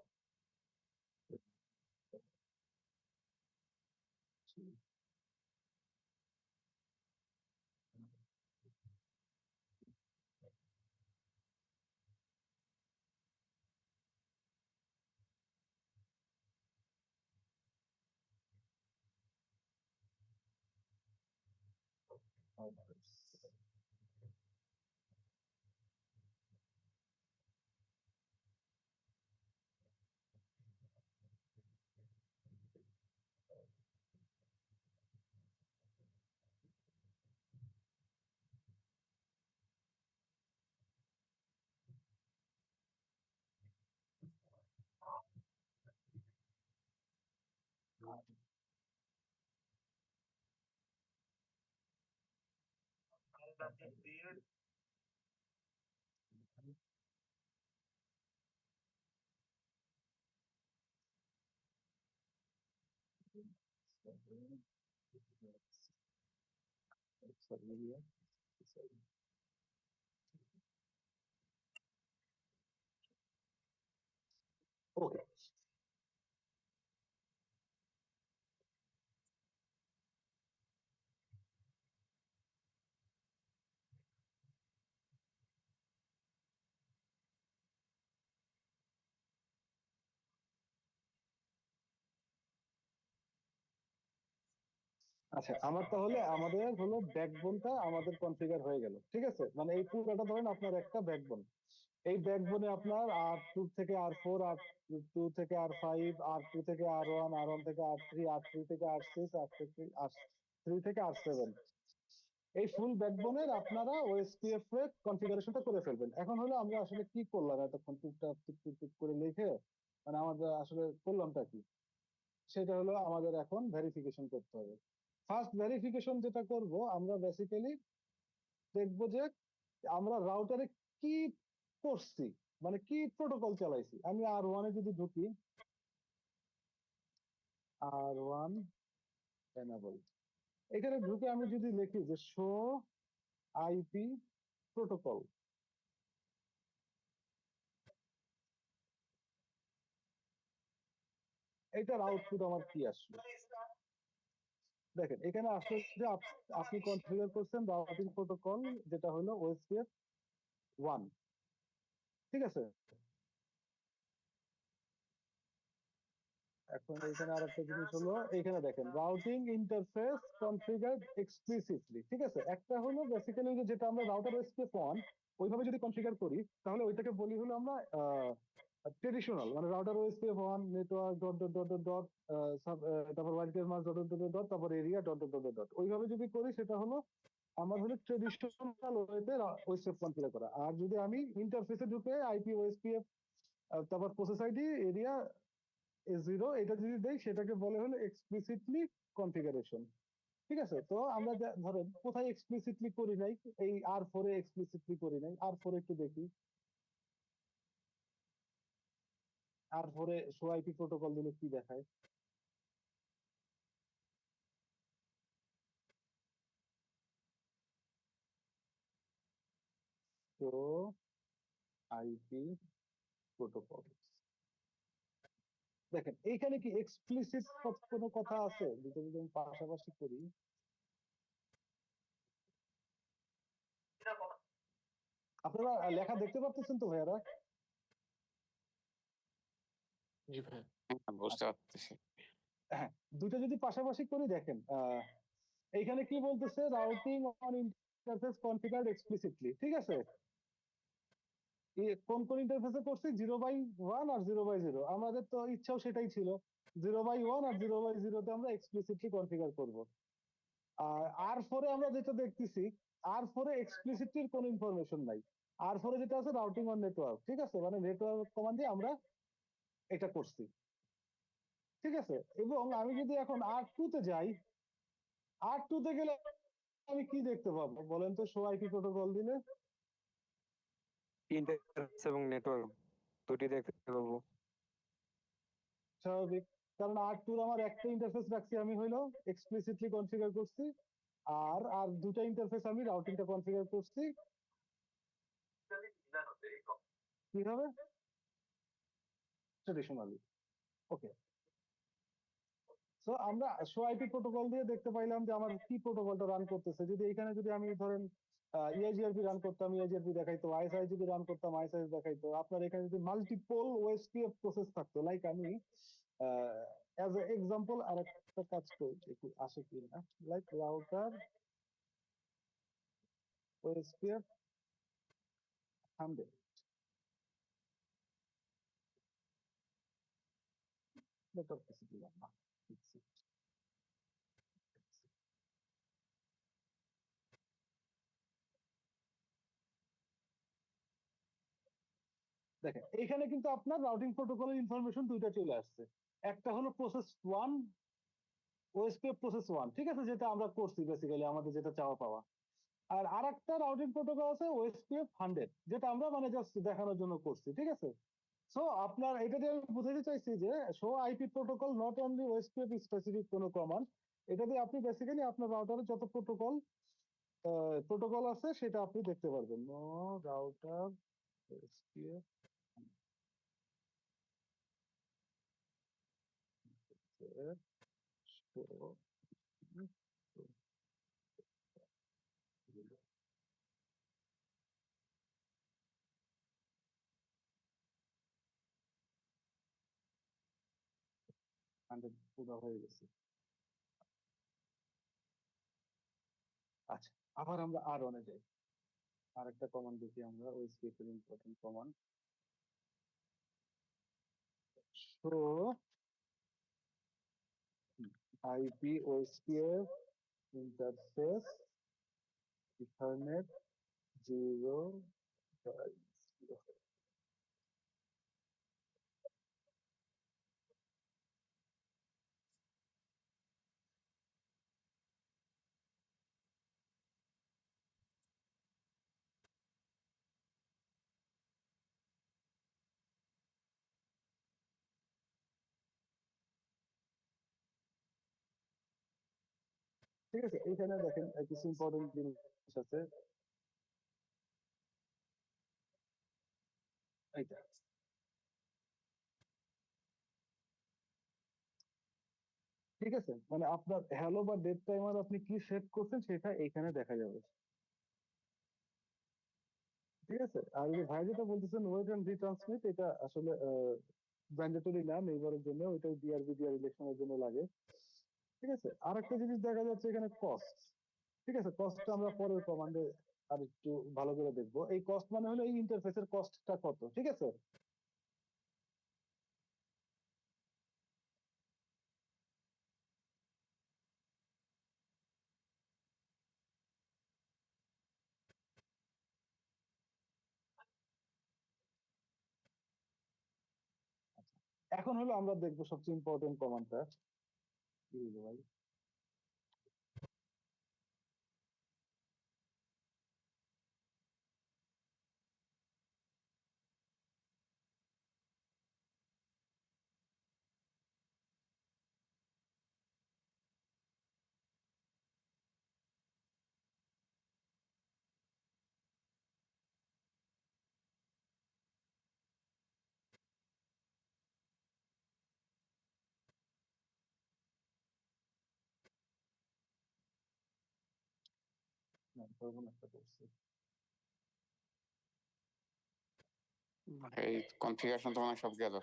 ওকে, আচ্ছা আমার তাহলে আমাদের হলো ব্যাকবোনটা আমাদের কনফিগার হয়ে গেল, ঠিক আছে? মানে এই পুরোটা ধরেন আপনার একটা ব্যাকবোন। এই ব্যাকবোনে আপনার R2 থেকে R4, R2 থেকে R5, R2 থেকে R1, R1 থেকে R3, R3 থেকে R6, R3 থেকে R7, এই ফুল ব্যাকবোনের আপনারা ওএসপিএফ এর কনফিগারেশনটা করে ফেলবেন। এখন হলো আমরা আসলে কি করলাম এতক্ষণ টুকটাক টুক করে লিখে, মানে আমাদের আসলে করলামটা কি, সেটা হলো আমাদের এখন ভেরিফিকেশন করতে হবে। ফার্স্ট ভেরিফিকেশন যেটা করব আমরা বেসিক্যালি দেখবো যে আমরা রাউটারে কি করছি, মানে কি প্রোটোকল চালাইছি। আমি R1 এ যদি ঢুকি, R1 এনেবল, এখানে ঢুকে আমি যদি লিখি যে শো আইপি প্রোটোকল, এটার আউটপুট আমার কি আসলো দেখেন। এখানে আসলে যে আপনি কনফিগার করছেন রাউটিং প্রোটোকল যেটা হলো ওএসপিএফ 1, ঠিক আছে? এখন এখানে আরেকটা জিনিস হলো, এখানে দেখেন রাউটিং ইন্টারফেস কনফিগারড এক্সপ্লিসিটলি, ঠিক আছে? একটা হলো বেসিক্যালি যেটা আমরা রাউটার ওএসপিএফ 1 ওইভাবে যদি কনফিগার করি তাহলে ওইটাকে বলি হলো আমরা ট্রেডিশনাল, মানে router OSPF 1 network dot dot dot dot dot, তারপর ওয়াইল্ড মাস ডট ডট ডট ডট, তারপর area dot dot dot dot, ওইভাবে যদি করি সেটা হলো আমার হলো ট্রেডিশনাল ওয়েতে ওএসপিএফ কনফিগার করা। আর যদি আমি ইন্টারফেসে ঢুকে আইপি ওএসপিএফ, তারপর প্রসেস আইডি, এরিয়া, A0, এটা যদি দেই সেটাকে বলে হলো এক্সপ্লিসিটলি কনফিগারেশন, ঠিক আছে? তো আমরা ধরেন কোথায় এক্সপ্লিসিটলি করি নাই, এই R4 এ এক্সপ্লিসিটলি করি নাই। R4 একটু দেখি, R4 এ শো আইপি প্রোটোকল দিলে কি দেখায়। তো আইপি প্রোটোকল দেখেন এইখানে কি এক্সপ্লিসিট কোনো কথা আছে? দুটো যদি আমি পাশাপাশি করি, আপনারা লেখা দেখতে পাচ্ছেন তো ভাইয়ারা? জি ভাই। বুঝতে পারতেছি। হ্যাঁ, দুটো যদি পাশাপাশি করি দেখেন, এইখানে কি বলতেছে, রাউটিং অন ইন্টারফেস কনফিগারড এক্সপ্লিসিটলি, ঠিক আছে? কোন কোন ইন্টারফেসে করছি, 0/1 আর 0/0, আমাদের তো ইচ্ছাও সেটাই ছিল, 0/1 আর 0/0 তে আমরা এক্সপ্লিসিটলি কনফিগার করব। আর R4 এ আমরা যেটা দেখতেছি, R4 এ এক্সপ্লিসিটলির কোনো ইনফরমেশন নাই। R4 এ যেটা আছে রাউটিং অন নেটওয়ার্ক, ঠিক আছে? মানে নেটওয়ার্ক কমান্ড দিয়ে আমরা এটা করছি, ঠিক আছে? এবং আমি যদি এখন R2 তে যাই, R2 তে গেলে আমি কি দেখতে পাবো বলেন তো, শো আইপি প্রোটোকল দিলে? ইন্টারফেস এবং নেটওয়ার্ক দুটি দেখতে পাবো। স্বাভাবিক, কারণ R2 আমার একটা ইন্টারফেস রাখছি আমি হইলো এক্সপ্লিসিটলি কনফিগার করছি, আর দুটা ইন্টারফেস আমি রাউটিংটা কনফিগার করছি কিভাবে, ট্রেডিশনালি। ওকে, সো আমরা শো আইপি প্রোটোকল দিয়ে দেখতে পাইলাম যে আমার কি প্রোটোকলটা রান করতেছে। যদি এখানে যদি আমি ধরেন ইআইজিআরপি রান করতাম, ইআইজিআরপি দেখাইতো, আইএসআই যদি রান করতাম, আইএসআই দেখাইতো। আপনার এখানে যদি মাল্টিপল ওএসপিএফ প্রসেস থাকতো, লাইক আমি অ্যাজ এ এক্সাম্পল আরেকটা কাজ করি একটু আসে কিনা, লাইক রাউটার ওএসপিএফ 100, নেটওয়ার্ক কিছু দিলাম না, দেখেন এখানে কিন্তু আপনার রাউটিং প্রোটোকলের ইনফরমেশন দুইটা চলে আসছে। একটা হলো প্রসেস 1, ওএসপিএফ প্রসেস 1, ঠিক আছে? যেটা আমরা করছি বেসিক্যালি, আমাদের যেটা চাওয়া পাওয়া। আর আরেকটা রাউটিং প্রোটোকল আছে ওএসপিএফ 100, যেটা আমরা মানে জাস্ট দেখানোর জন্য করছি, ঠিক আছে? সো আপনার এটা দিয়ে আমি বুঝাতে চাইছি যে show IP protocol not only OSPF specific কোনো কমান্ড। এটা দিয়ে আপনি বেসিক্যালি আপনার রাউটারে যত প্রোটোকল আছে সেটা আপনি দেখতে পারবেন। নো রাউটার ওএসপিএফ শো পুরো হয়ে গেছে। আচ্ছা, আবার আমরা আর অনে যাই। আর একটা কমান্ড দেখি আমরা, ওএসপিএফ এর important command show IP OSPF interface ethernet 0/0। ঠিক আছে, এইখানে দেখেন কিছু ইম্পর্টেন্ট জিনিস আছে। এইটা ঠিক আছে, মানে আপনার হ্যালো বা ডেট টাইমার আপনি কি সেট করছেন সেটা এখানে দেখা যাবে। ঠিক আছে, আর এই যে ভাই যেটা বলতেছেন ওয়েট এন্ড রিট্রান্সমিট, এটা আসলে ম্যান্ডেটরি না নেইবারের জন্য, ওইটা ডিআরবি ডিআর ইলেকশনের জন্য লাগে। ঠিক আছে, আর একটা জিনিস দেখা যাচ্ছে এখানে কস্ট। ঠিক আছে, কস্টটা আমরা পরের কমান্ডে আর একটু ভালো করে দেখবো। এই কস্ট মানে হলো এই ইন্টারফেসের কস্টটা কত। ঠিক আছে, এখন হলো আমরা দেখবো সবচেয়ে ইম্পর্টেন্ট কমান্ডটা কি হলো ভাই। না, তখন একটা করছি। এই কনফিগারেশন তো মনে হয় সব গেল।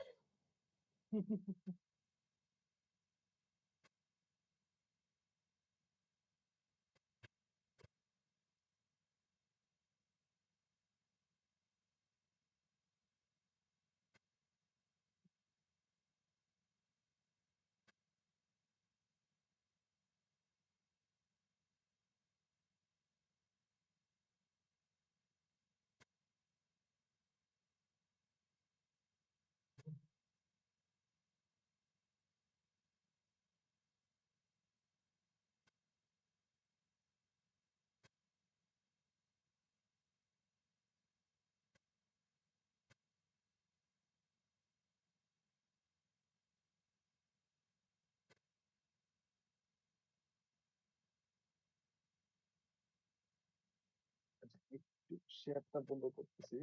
আচ্ছা, একটু শেয়ারটা বন্ধ করতেছি।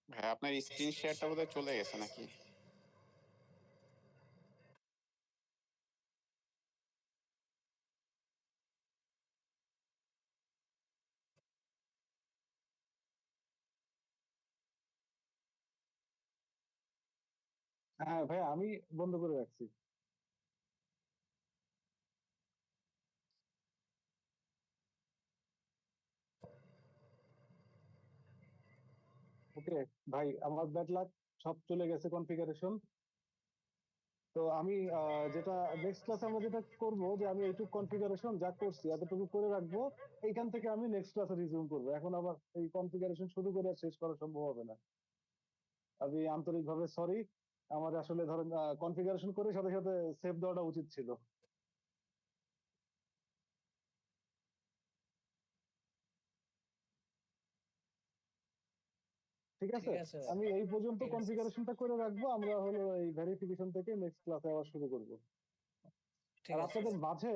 ভাই আপনার স্ক্রিন শেয়ারটা বোধহয় চলে গেছে নাকি? হ্যাঁ ভাই, আমি বন্ধ করে রাখছি। ওকে ভাই, আমার ব্যাড লাক, সব চলে গেছে কনফিগারেশন। তো আমি যেটা নেক্সট ক্লাসে আমরা যেটা করব, যে আমি এইটুকু কনফিগারেশন যা করছি এতটুকু করে রাখবো। এইখান থেকে আমি নেক্সট ক্লাসে রিজিউম করবো। এখন আবার এই কনফিগারেশন শুরু করে আর শেষ করা সম্ভব হবে না। আমি আন্তরিকভাবে সরি। আমার আসলে ধরেন কনফিগারেশন করে সাথে সাথে সেভ দেওয়াটা উচিত ছিল। ঠিক আছে, ঠিক আছে ভাই। আমি এই পর্যন্ত ঠিক আছে। কনফিগারেশনটা করে রাখবো। আমরা হলো এই ভেরিফিকেশন থেকে নেক্সট ক্লাসে আবার শুরু করব। ঠিক আর আছে আপনাদের ভাই। মাঝে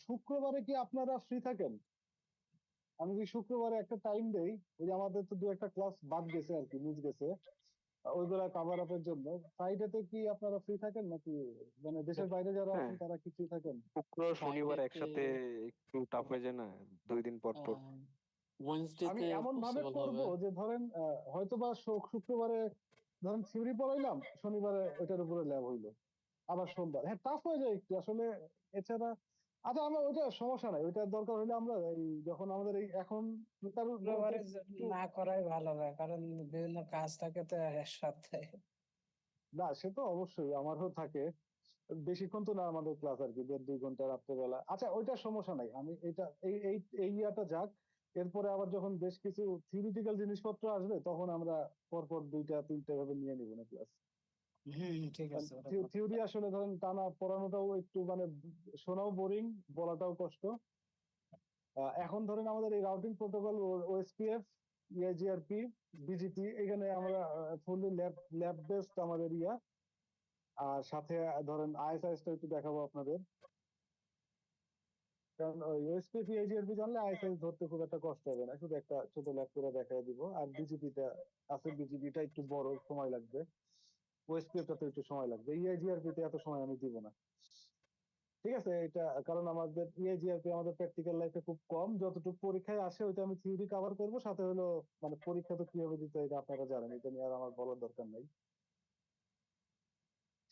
শুক্রবারে কি আপনারা ফ্রি থাকেন? আমি যদি শুক্রবারে একটা টাইম দেই, ওই যে আমাদের তো দু একটা ক্লাস বাদ গেছে আর কি, মিস গেছে, ওইগুলা কভার আপের জন্য। ফ্রাইডেতে কি আপনারা ফ্রি থাকেন নাকি? মানে দেশের বাইরে যারা হ্যাঁ, আছেন তারা কি ফ্রি থাকেন? শুক্র শনিবার ফ্রাইডেতে একসাথে একটু টাফ হয়ে যায় না, 2 দিন পর পর। আমি ওয়েনসডেতে এমন ভাবে পসিবল করব হবে। যে ধরেন হয়তোবা শুক্রবারে ধরেন থিওরি পড়াইলাম, শনিবারে ওইটার উপরে ল্যাব হইলো, আবার সোমবার। হ্যাঁ, টাফ হয়ে যায় একটু আসলে। এছাড়া আচ্ছা, আমরা ওইটা সমস্যা নাই, ওইটার দরকার হলে আমরা এই যখন আমাদের এই এখন শুক্রবারে একটু না করাই ভালো হয়, কারণ বিভিন্ন কাজ থাকে তো এর সাথে। না, সে তো অবশ্যই আমারও থাকে। বেশিক্ষণ তো না আমাদের ক্লাস আর কি, 1.5-2 ঘন্টা রাত্রেবেলা। আচ্ছা, ওইটা সমস্যা নাই। আমি এটা এই এই এই ইয়াটা যাক, এরপরে আবার যখন বেশ কিছু থিওরিটিক্যাল জিনিসপত্র আসবে তখন আমরা পরপর 2টা-3টা ভাবে নিয়ে নিব না ক্লাস। ঠিক আছে ওটা ভালো। থিওরি আসলে ধরেন টানা পড়ানোটাও একটু মানে শোনাও বোরিং, বলাটাও কষ্ট। এখন ধরেন আমাদের এই routing protocol, OSPF, EIGRP, BGP, এখানে আমরা ফুললি ল্যাব বেসড আমাদের ইয়া। আর সাথে ধরেন আইএসআইএস টা একটু দেখাবো আপনাদের, কারণ ওই ওএসপিএফ, ইআইজিআরপি জানলে আইএসআইএস ধরতে খুব একটা কষ্ট হবে না, শুধু একটা ছোট ল্যাব করে দেখাই দিব। আর বিজিপিটা আছে, বিজিপিটা একটু বড়, সময় লাগবে। ওএসপিএফ টা একটু সময় লাগবে, ইআইজিআরপি তে এত সময় আমি দিব না। ঠিক আছে, এটা কারণ আমাদের ইআইজিআরপি আমাদের প্র্যাকটিক্যাল লাইফে খুব কম, যতটুকু পরীক্ষায় আসে ওইটা আমি থিওরি কভার করব। সাথে হলো মানে পরীক্ষা তো কিভাবে দিতে হয় এটা আপনারা জানেন, এটা নিয়ে আর আমার বলার দরকার নাই।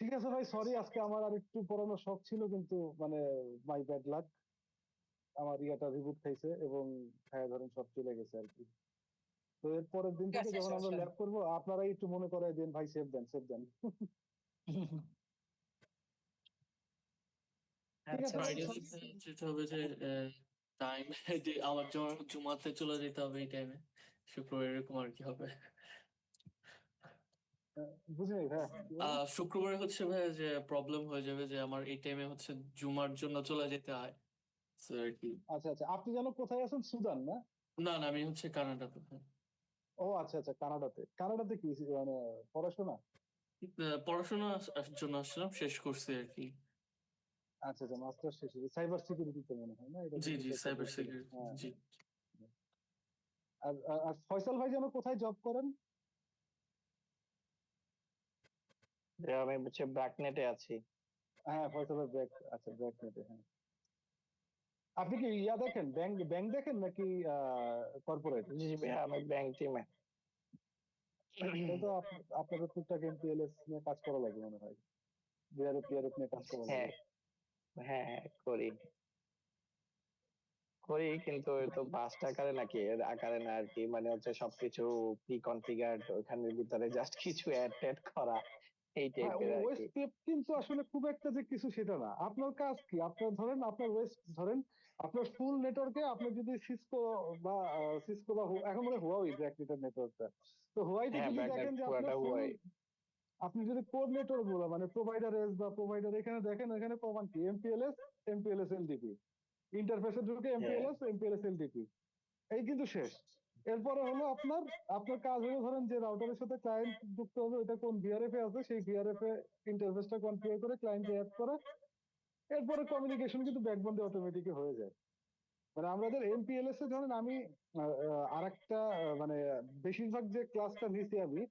ঠিক আছে ভাই, সরি, আজকে আমার আর একটু পড়ানোর শখ ছিল, কিন্তু মানে মাই ব্যাড লাক, আমার ইয়াটা রিবুট খাইছে এবং ধরেন সব চলে গেছে আর কি। তো এর পরের দিন ঠিক থেকে আছে, যখন আমরা সমস্যা ল্যাব করবো, আপনারাই একটু মনে করাই দেন, ভাই সেভ দেন, সেভ দেন। নেই। ঠিক আচ্ছা আছে ভাই, আচ্ছা। ফ্রাইডেতে যেটা হবে যে টাইম যে আমার জুমাতে চলে যেতে হবে এই টাইমে, শুক্রবার এরকম আর কি হবে। বুঝে নেই ভাই, কি বলেন? শুক্রবারে হচ্ছে ভাই যে প্রবলেম হয়ে যাবে যে আমার এই টাইমে হচ্ছে জুমার জন্য চলে যেতে হয়, So আর কি। আচ্ছা আচ্ছা, আপনি যেন কোথায় আছেন, সুদান না? না না, আমি হচ্ছে কানাডাতে। ও আচ্ছা আচ্ছা, কানাডাতে। কানাডাতে কি মানে পড়াশোনা? পড়াশোনার জন্য আসলাম, শেষ করছি আর কি। আচ্ছা আচ্ছা, মাস্টার শেষে সাইবার সিকিউরিটিতে মনে হয় না, এটা তো জি জি কিছু একটা সাইবার বলছিলেন। সিকিউরিটি হ্যাঁ জি। হ্যাঁ। আর ফয়সাল ভাই যেন কোথায় জব করেন? যে আমি হচ্ছে ব্র্যাকনেটে আছি। হ্যাঁ ফয়সালের ব্যাক, আচ্ছা ব্যাক নেটে, হ্যাঁ। আপনি কি ইয়া দেখেন, ব্যাংক ব্যাংক দেখেন নাকি কর্পোরেট? জি ভাইয়া, আমি ব্যাংক টিমে। তাহলে তো আপনাদের টুকটাক এমপিএলএস নিয়ে কাজ করা লাগে মনে হয়, বিআরএফ টিআরএফ নিয়ে কাজ করা লাগে। হ্যাঁ হ্যাঁ হ্যাঁ, করি করি, কিন্তু এ তো বাস্ট আকারে নাকি, এর আকারে না আর কি, মানে হচ্ছে সবকিছু প্রি কনফিগার্ড, ওখানের ভিতরে জাস্ট কিছু অ্যাড ট্যাড করা, এই হ্যাঁ, টাইপের আর কি। ওয়েস্ট পেপ কিন্তু আসলে খুব একটা যে কিছু সেটা না। আপনার কাজ কি? আপনার ধরেন আপনার ওয়েস্ট ধরেন, আপনার ফুল নেটওয়ার্কে আপনি যদি সিসকো বা সিসকো বা এখন মনে হয় হুয়াওই ব্র্যাকেটের নেটওয়ার্কটা, তো হুয়াইতে হ্যাঁ, যদি ব্র্যাকনেট দেখেন যে আপনার পুরাটা ফুল, হুয়াই। আপনি যদি কোর নেটওয়ার্ক গুলো মানে প্রোভাইডার এস বা প্রোভাইডার এখানে দেখেন, এখানে প্রমাণ কি এমপিএলএস, এমপিএলএস এলডিপি, ইন্টারফেসে ঢুকে হ্যাঁ এমপিএলএস, এমপিএলএস এলডিপি, এই কিন্তু শেষ। এরপরে হলো আপনার আপনার কাজ হলো ধরেন যে রাউটারের সাথে ক্লায়েন্ট যুক্ত হবে, ওটা কোন ভিআরএফ এ আছে সেই ভিআরএফ এ ইন্টারফেসটা কনফিগার করে ক্লায়েন্টে অ্যাড করা, এরপরে কমিউনিকেশন কিন্তু ব্যাকবোন অটোমেটিক হয়ে যায়। মানে আমাদের এমপিএলএস এ ধরেন আমি আরেকটা মানে বেশিরভাগ যে ক্লাসটা নিছি আমি,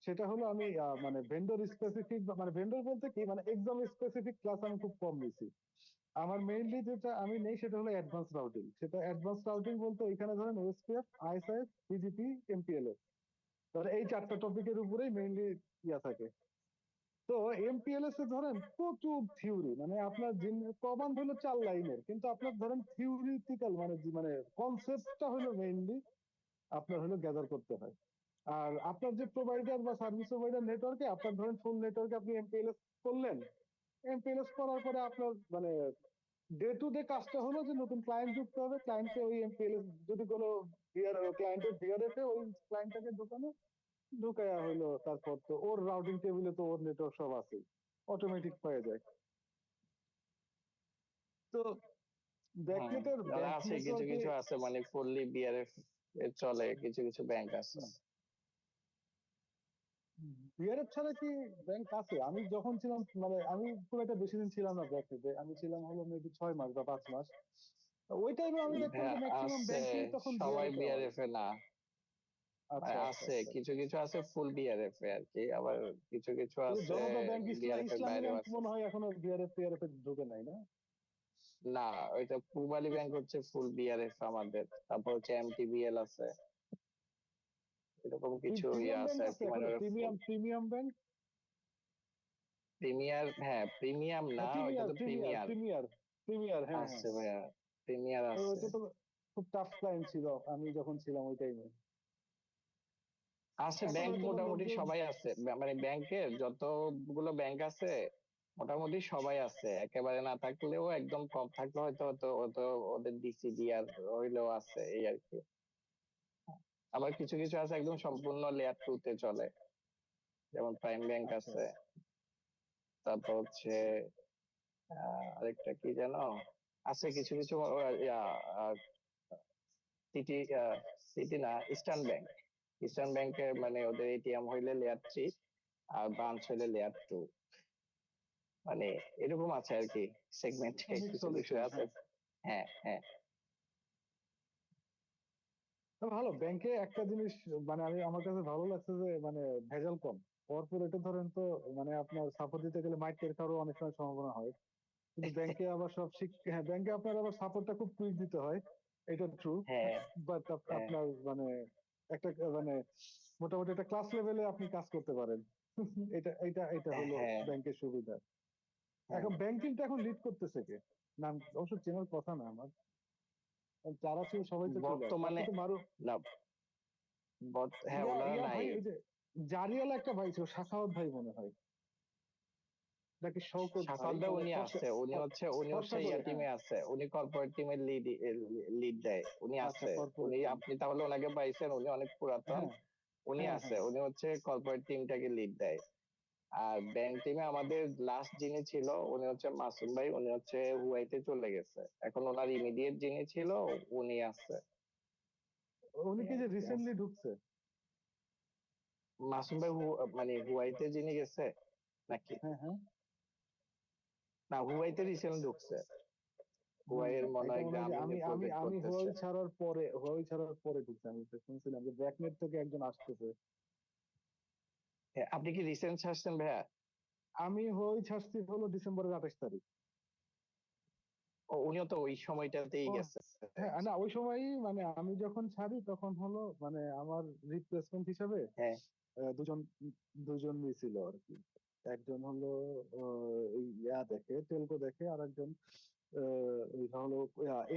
সেটা হলো আমি মানে ভেন্ডর স্পেসিফিক, মানে ভেন্ডর বলতে কি মানে এক্সাম স্পেসিফিক ক্লাস আমি খুব কম নিছি। আমার মেইনলি যেটা আমি নেই সেটা হলো অ্যাডভান্স রাউটিং। সেটা অ্যাডভান্স রাউটিং বলতে এখানে ধরেন ওএসপিএফ, আইএসআইএস, বিজিপি, এমপিএলএস, ধর এই চারটা টপিকের উপরেই মেইনলি ইয়া থাকে। তো এমপিএলএস এ ধরেন প্রচুর থিওরি, মানে আপনার কমান্ড হলো 4 লাইনের, কিন্তু আপনার ধরেন থিওরিটিক্যাল মানে মানে কনসেপ্টটা হলো মেইনলি আপনার হলো গ্যাদার করতে হয়। আর আপনার যে প্রোভাইডার বা সার্ভিস প্রোভাইডার নেটওয়ার্কে আপনার ধরেন ফুল নেটওয়ার্কে আপনি এমপিএলএস করলেন, এমপিএলএস করার পরে আপনার মানে ডে টু ডে কাজটা হলো যে নতুন ক্লায়েন্ট যুক্ত হবে, ক্লায়েন্টকে ওই এমপিএলএস যদি কোনো ক্লায়েন্টের ভিআরএফ এ ওই ক্লায়েন্টটাকে ঢোকানো, ঢুকায়া হইলো, তারপর তো ওর রাউটিং টেবিলে তো ওর নেটওয়ার্ক সব আছে, অটোমেটিক হয়ে যায়। তো হ্যাঁ, ব্যাকনেটের আর ব্যাংক আছে কিছু নেটওয়ার্কে কিছু আছে মানে ফুললি বিআরএফ এর চলে, কিছু কিছু ব্যাংক আছে। ভিআরএফ ছাড়া কি ব্যাংক আছে? আমি যখন ছিলাম মানে আমি খুব একটা বেশি দিন ছিলাম না ব্যাকনেটে, আমি ছিলাম হলো মেবি 6 মাস বা 5 মাস। ওই টাইমে আমি দেখতাম হ্যাঁ যে ম্যাক্সিমাম আছে, ব্যাংকেই তখন সবাই ভিআরএফ হয়। বিআরএফ এ না। আচ্ছা আচ্ছা আছে আচ্ছা। কিছু কিছু আছে ফুল বিআরএফ এ আর কি, আবার কিছু কিছু ওই যে আছে জনতা ব্যাংক, বিআরএফ এর ইসলামী বাইরেও ব্যাংক আছে। মনে হয় এখনো ভিআরএফ টিআরএফ এ ঢুকে নাই না? না, ওইটা পূবালী ব্যাংক হচ্ছে ফুল বিআরএফ আমাদের, তারপর হচ্ছে এমটিবিএল আছে, এরকম কিছু ইয়ে প্রিমিয়াম আছে ব্যাংক আর আছে কি, মানে এখনো, ওরা ফুল প্রিমিয়াম ব্যাংক, প্রিমিয়ার। হ্যাঁ প্রিমিয়াম না, ওইটা প্রিমিয়ার তো প্রিমিয়ার প্রিমিয়ার। প্রিমিয়ার প্রিমিয়ার, হ্যাঁ হ্যাঁ। আছে ভাইয়া, প্রিমিয়ার আছে। ওইটা তো খুব টাফ ক্লায়েন্ট ছিল আমি যখন ছিলাম ওই টাইমে। আছে এখন ব্যাংক হয়তো বা মোটামুটি লোকজন, সবাই আছে, মানে ব্যাংকের যতগুলো ব্যাংক আছে মোটামুটি সবাই আছে, একেবারে না থাকলেও একদম কম থাকলে হয়তো হয়তো হয়তো ওদের ডিসিডি আর হইলেও আছে, এই আর কি। আবার কিছু কিছু আছে একদম সম্পূর্ণ লেয়ার 2 তে চলে, যেমন প্রাইম ব্যাংক আচ্ছা আছে, তারপর হচ্ছে আরেকটা কি যেন আছে, কিছু কিছু সিটি, সিটি না, ইস্টার্ন ব্যাংক। ইস্টার্ন ব্যাংকের মানে ওদের এটিএম হইলে লেয়ার 3 আর ব্রাঞ্চ হইলে লেয়ার 2, মানে এরকম আছে আর কি, সেগমেন্টে মিক্স কিছু কিছু সলিউশন, আছে। হ্যাঁ। হ্যাঁ হ্যাঁ। তো ভালো ব্যাংকে একটা জিনিস, মানে আমি আমার কাছে ভালো লাগছে যে মানে ভেজাল কম। কর্পোরেটে ধরেন তো মানে আপনার সাপোর্ট দিতে গেলে মাইক টের খাওয়ারও অনেক সময় সম্ভাবনা হয়, কিন্তু ব্যাংকে আবার সব হ্যাঁ ব্যাংকে আপনার আবার সাপোর্টটা খুব কুইক দিতে হয়, এটা ট্রু। হ্যাঁ বাট হ্যাঁ আপনার মানে একটা মানে মোটামুটি একটা ক্লাস লেভেলে আপনি কাজ করতে পারেন। এটা এটা এটা হলো হ্যাঁ ব্যাংকের সুবিধা। হ্যাঁ। এখন ব্যাংকিংটা এখন লিড করতেছে কে? নাম অবশ্য চেনার কথা না আমার, যারা ছিল সবাই তো চলে আসছে, বর্তমানে আপনি তো মারু না, হ্যাঁ ইয়া ওনারা ইয়া নাই। ভাই, ওই যে জারিয়ালা একটা ভাই ছিল, সাখাওয়াত ভাই মনে হয়, নাকি শওকত ভাই, সাফাদ্দা মানে উনি ফর্সা, আছে, উনি হচ্ছে ফর্সা ইয়া করে, হ্যাঁ। টিমে আছে, উনি কর্পোরেট টিমের লিড দেয়, উনি আচ্ছা আছে। কর্পোরেট উনি, টিম, আপনি তাহলে ওনাকে পাইছেন, উনি অনেক পুরাতন। হ্যাঁ উনি হ্যাঁ আছে, হ্যাঁ। উনি হচ্ছে কর্পোরেট টিমটাকে লিড দেয়। আর ব্যাংক টিমে আমাদের লাস্ট যিনি ছিল উনি হচ্ছে মাসুম ভাই, উনি হচ্ছে হুয়াইতে চলে গেছে, এখন ওনার ইমিডিয়েট যিনি ছিল উনি আছে। উনি এই কি আর যে কি রিসেন্টলি আছে। ঢুকছে? মাসুম ভাই মানে হুয়াইতে যিনি গেছে নাকি? হ্যাঁ হ্যাঁ। না, হুয়াইতে রিসেন্ট ঢুকছে। হুয়াইয়ের মনে এটা হয় মনে হয় যে গ্রামীণে আমি আমি প্রজেক্ট আমি করতেছে। হোয়াই ছাড়ার পরে ঢুকছে। আমি তো শুনছিলাম যে ব্যাকনেট থেকে একজন আসতেছে। হ্যাঁ, আপনি কি রিসেন্ট ছাড়ছেন ভাইয়া? আমি হোয়াই ছাড়ছি হলো ডিসেম্বরের 28 তারিখ। ও, উনিও তো ওই সময়টাতেই ও গেছে। হ্যাঁ, না ওই সময়ই মানে আমি যখন ছাড়ি তখন হলো মানে আমার রিপ্লেসমেন্ট হিসাবে হ্যাঁ, দুজন দুজন নিয়েছিল আর কি। একজন হলো এই দেখে টেলকো দেখে, আর একজন ওই হলো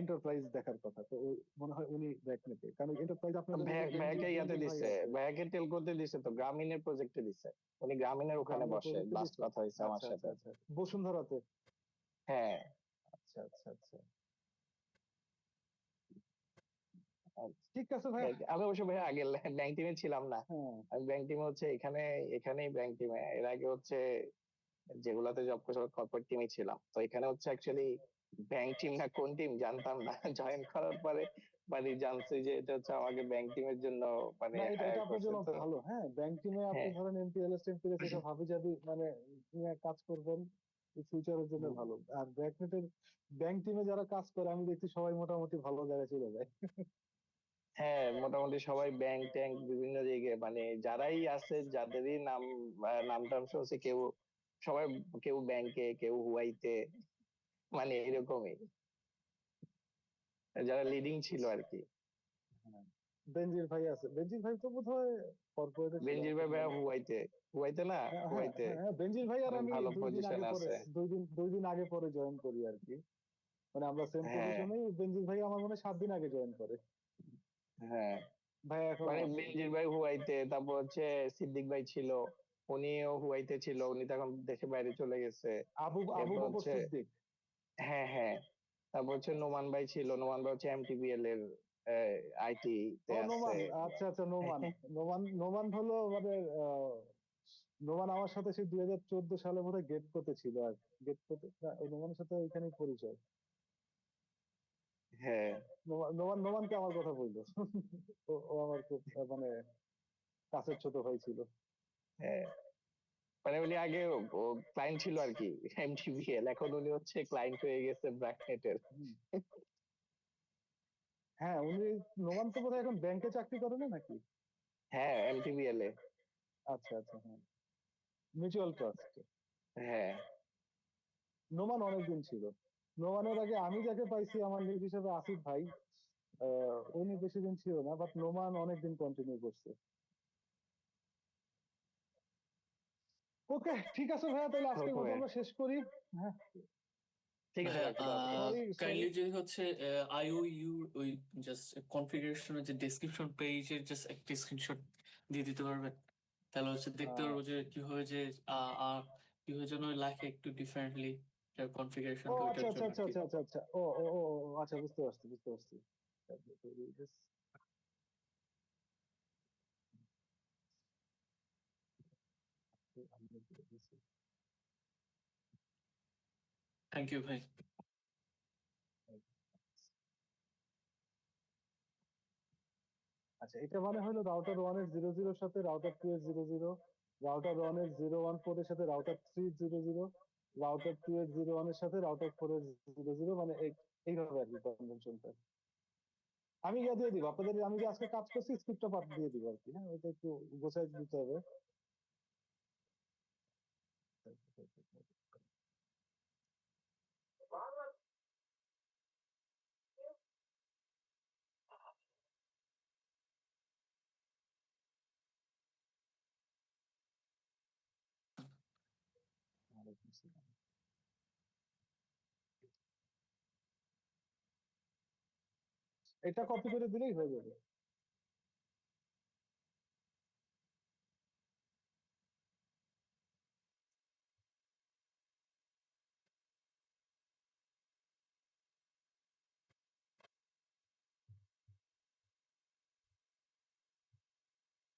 এন্টারপ্রাইজ দেখার কথা। তো মনে হয় উনি ব্যাকনেটে, কারণ এন্টারপ্রাইজ আপনার জানেন যে ভাইয়াকে ইয়াতে বেনজির ভাই দিছে, আছে। ভাইয়াকে টেলকোতে দিছে, তো গ্রামীণের প্রজেক্টে দিছে। উনি গ্রামীণের ওখানে গ্রামীণ বসে, প্রজেক্টে লাস্ট দিছে। কথা হয়েছে আমার আচ্ছা আচ্ছা সাথে। আচ্ছা, বসুন্ধরাতে। হ্যাঁ। আচ্ছা আচ্ছা আচ্ছা, ঠিক আছে ভাই। আমি অবশ্য ভাইয়া আগে ব্যাংক টিমে ছিলাম না। হ্যাঁ আমি ব্যাংক টিমে হচ্ছে এখানেই ব্যাংক টিমে, এর আগে হচ্ছে যেগুলাতে জব করছি কর্পোরেট টিমে ছিলাম। তো এখানে হচ্ছে অ্যাকচুয়ালি ব্যাংক টিম না কোন টিম জানতাম না। জয়েন করার পরে মানে জানছি যে এটা হচ্ছে আমাকে ব্যাংক টিমের জন্য মানে না, এটা হায়ার এটা আপনার করছে। জন্য তো ভালো। হ্যাঁ, ব্যাংক টিমে আপনি হ্যাঁ। ধরেন এমপিএলএস টেমপিএলএস এসব হাবি জাবি মানে নিয়ে কাজ করবেন, ফিউচারের জন্য ভালো। আর ব্যাংক টিমে যারা কাজ করে আমি দেখছি সবাই মোটামুটি ভালো জায়গায় চলে যায়। হ্যাঁ, মোটামুটি সবাই ব্যাংক ট্যাঙ্ক বিভিন্ন জায়গায় মানে যারাই আছে যাদেরই নাম টাম শুনছি, সবাই কেউ ব্যাংকে, কেউ হুয়াইতে, মানে এরকমই যারা লিডিং ছিল আর কি। হ্যাঁ, বেনজির ভাই আছে। বেনজির ভাই তো বোধহয় কর্পোরেটে ছিল, বেনজির আমার ভাই ঠিক ভাইয়া মনে নেই। হুয়াইতে, হুয়াইতে না, হ্যাঁ হ্যাঁ হুয়াইতে হ্যাঁ হ্যাঁ, বেনজির ভাই আর অনেক আমি ভালো 2 দিন আগে পজিশনে পরে আছে। 2 দিন আগে পরে জয়েন করি আর কি। মানে আমরা সেম হ্যাঁ। পজিশনে, বেনজির ভাই আমার মনে হয় 7 দিন আগে জয়েন করে। হ্যাঁ, ভাই এখনো মানে আছে। বেনজির ভাই হুয়াইতে, তারপর হচ্ছে সিদ্দিক ভাই ছিল, উনিও হুয়াইতে ছিল, উনি তো এখন দেশের বাইরে চলে গেছে। আবু আবু এরপর বকর হচ্ছে সিদ্দিক। হ্যাঁ হ্যাঁ, তারপর হচ্ছে নোমান ভাই ছিল, নোমান ভাই হচ্ছে এমটিবিএল এর আইটি তে ও আছে। নোমান, আচ্ছা আচ্ছা, নোমান। নোমান নোমান হলো মানে নোমান আমার সাথে সেই 2014 সালে বোধহয় গেট করতে ছিল আর গেট করতে, ওই নোমানের সাথে ওইখানেই পরিচয়। হ্যাঁ। নোমানকে আমার কথা বললো। ও আমার খুব মানে কাছের ছোট ভাই ছিল। হ্যাঁ, মানে উনি আগে ক্লায়েন্ট ছিল আর কি এমটিবিএল, এখন উনি হচ্ছে ক্লায়েন্ট হয়ে গেছে ব্র্যাকেটের। হুম। হ্যাঁ, উনি নোমান তো বোধহয় এখন ব্যাংকে চাকরি করে না নাকি? হ্যাঁ, এমটিবিএল এ। আচ্ছা আচ্ছা, হ্যাঁ, মিউচুয়াল ট্রাস্ট। হ্যাঁ। নোমান অনেকদিন ছিল। নোমানের আগে আমি যাকে পাইছি আমার লিড হিসেবে আসিফ ভাই, উনি বেশি দিন ছিল না, বাট নোমান অনেকদিন কন্টিনিউ করছে। ওকে, ঠিক আছে ভাইয়া, তাহলে আজকের মতো ওকে, আমরা শেষ করি। হ্যাঁ, ঠিক আছে ভাইয়া রাখলাম। Sorry sorry. কাইন্ডলি যদি হচ্ছে আইওইউ ওই জাস্ট কনফিগারেশনের যে ডেসক্রিপশন পেজের জাস্ট একটা স্ক্রিনশট দিয়ে দিতে পারবেন, তাহলে হচ্ছে দেখতে পারবো যে কিভাবে যে কিভাবে যেন লেখে একটু ডিফারেন্টলি ও কনফিগারেশনটা আচ্ছা ওইটার আচ্ছা জন্য আর আচ্ছা কি। আচ্ছা আচ্ছা আচ্ছা, ও ও ও ও, আচ্ছা, বুঝতে পারছি বুঝতে পারছি। থ্যাংক ইউ ভাই। আচ্ছা, এটা মানে হলো রাউটার 1 এর 00 সাথে রাউটার 2 এর 00, রাউটার 1 এর 014 এর সাথে রাউটার 3 00, রাউটার 2 এর 01 এর সাথে রাউটার 4 এর 00, মানে এইভাবে আর কি কনভেনশনটা। আমি ইয়া দিয়ে দিব আপনাদের, আমি যে আজকে কাজ করছি স্ক্রিপ্টটা পাঠ দিয়ে দিব আর কি। হ্যাঁ, ওইটা একটু গোছাই দিতে হবে। এটা কপি করে দিলেই হয়ে যাবে।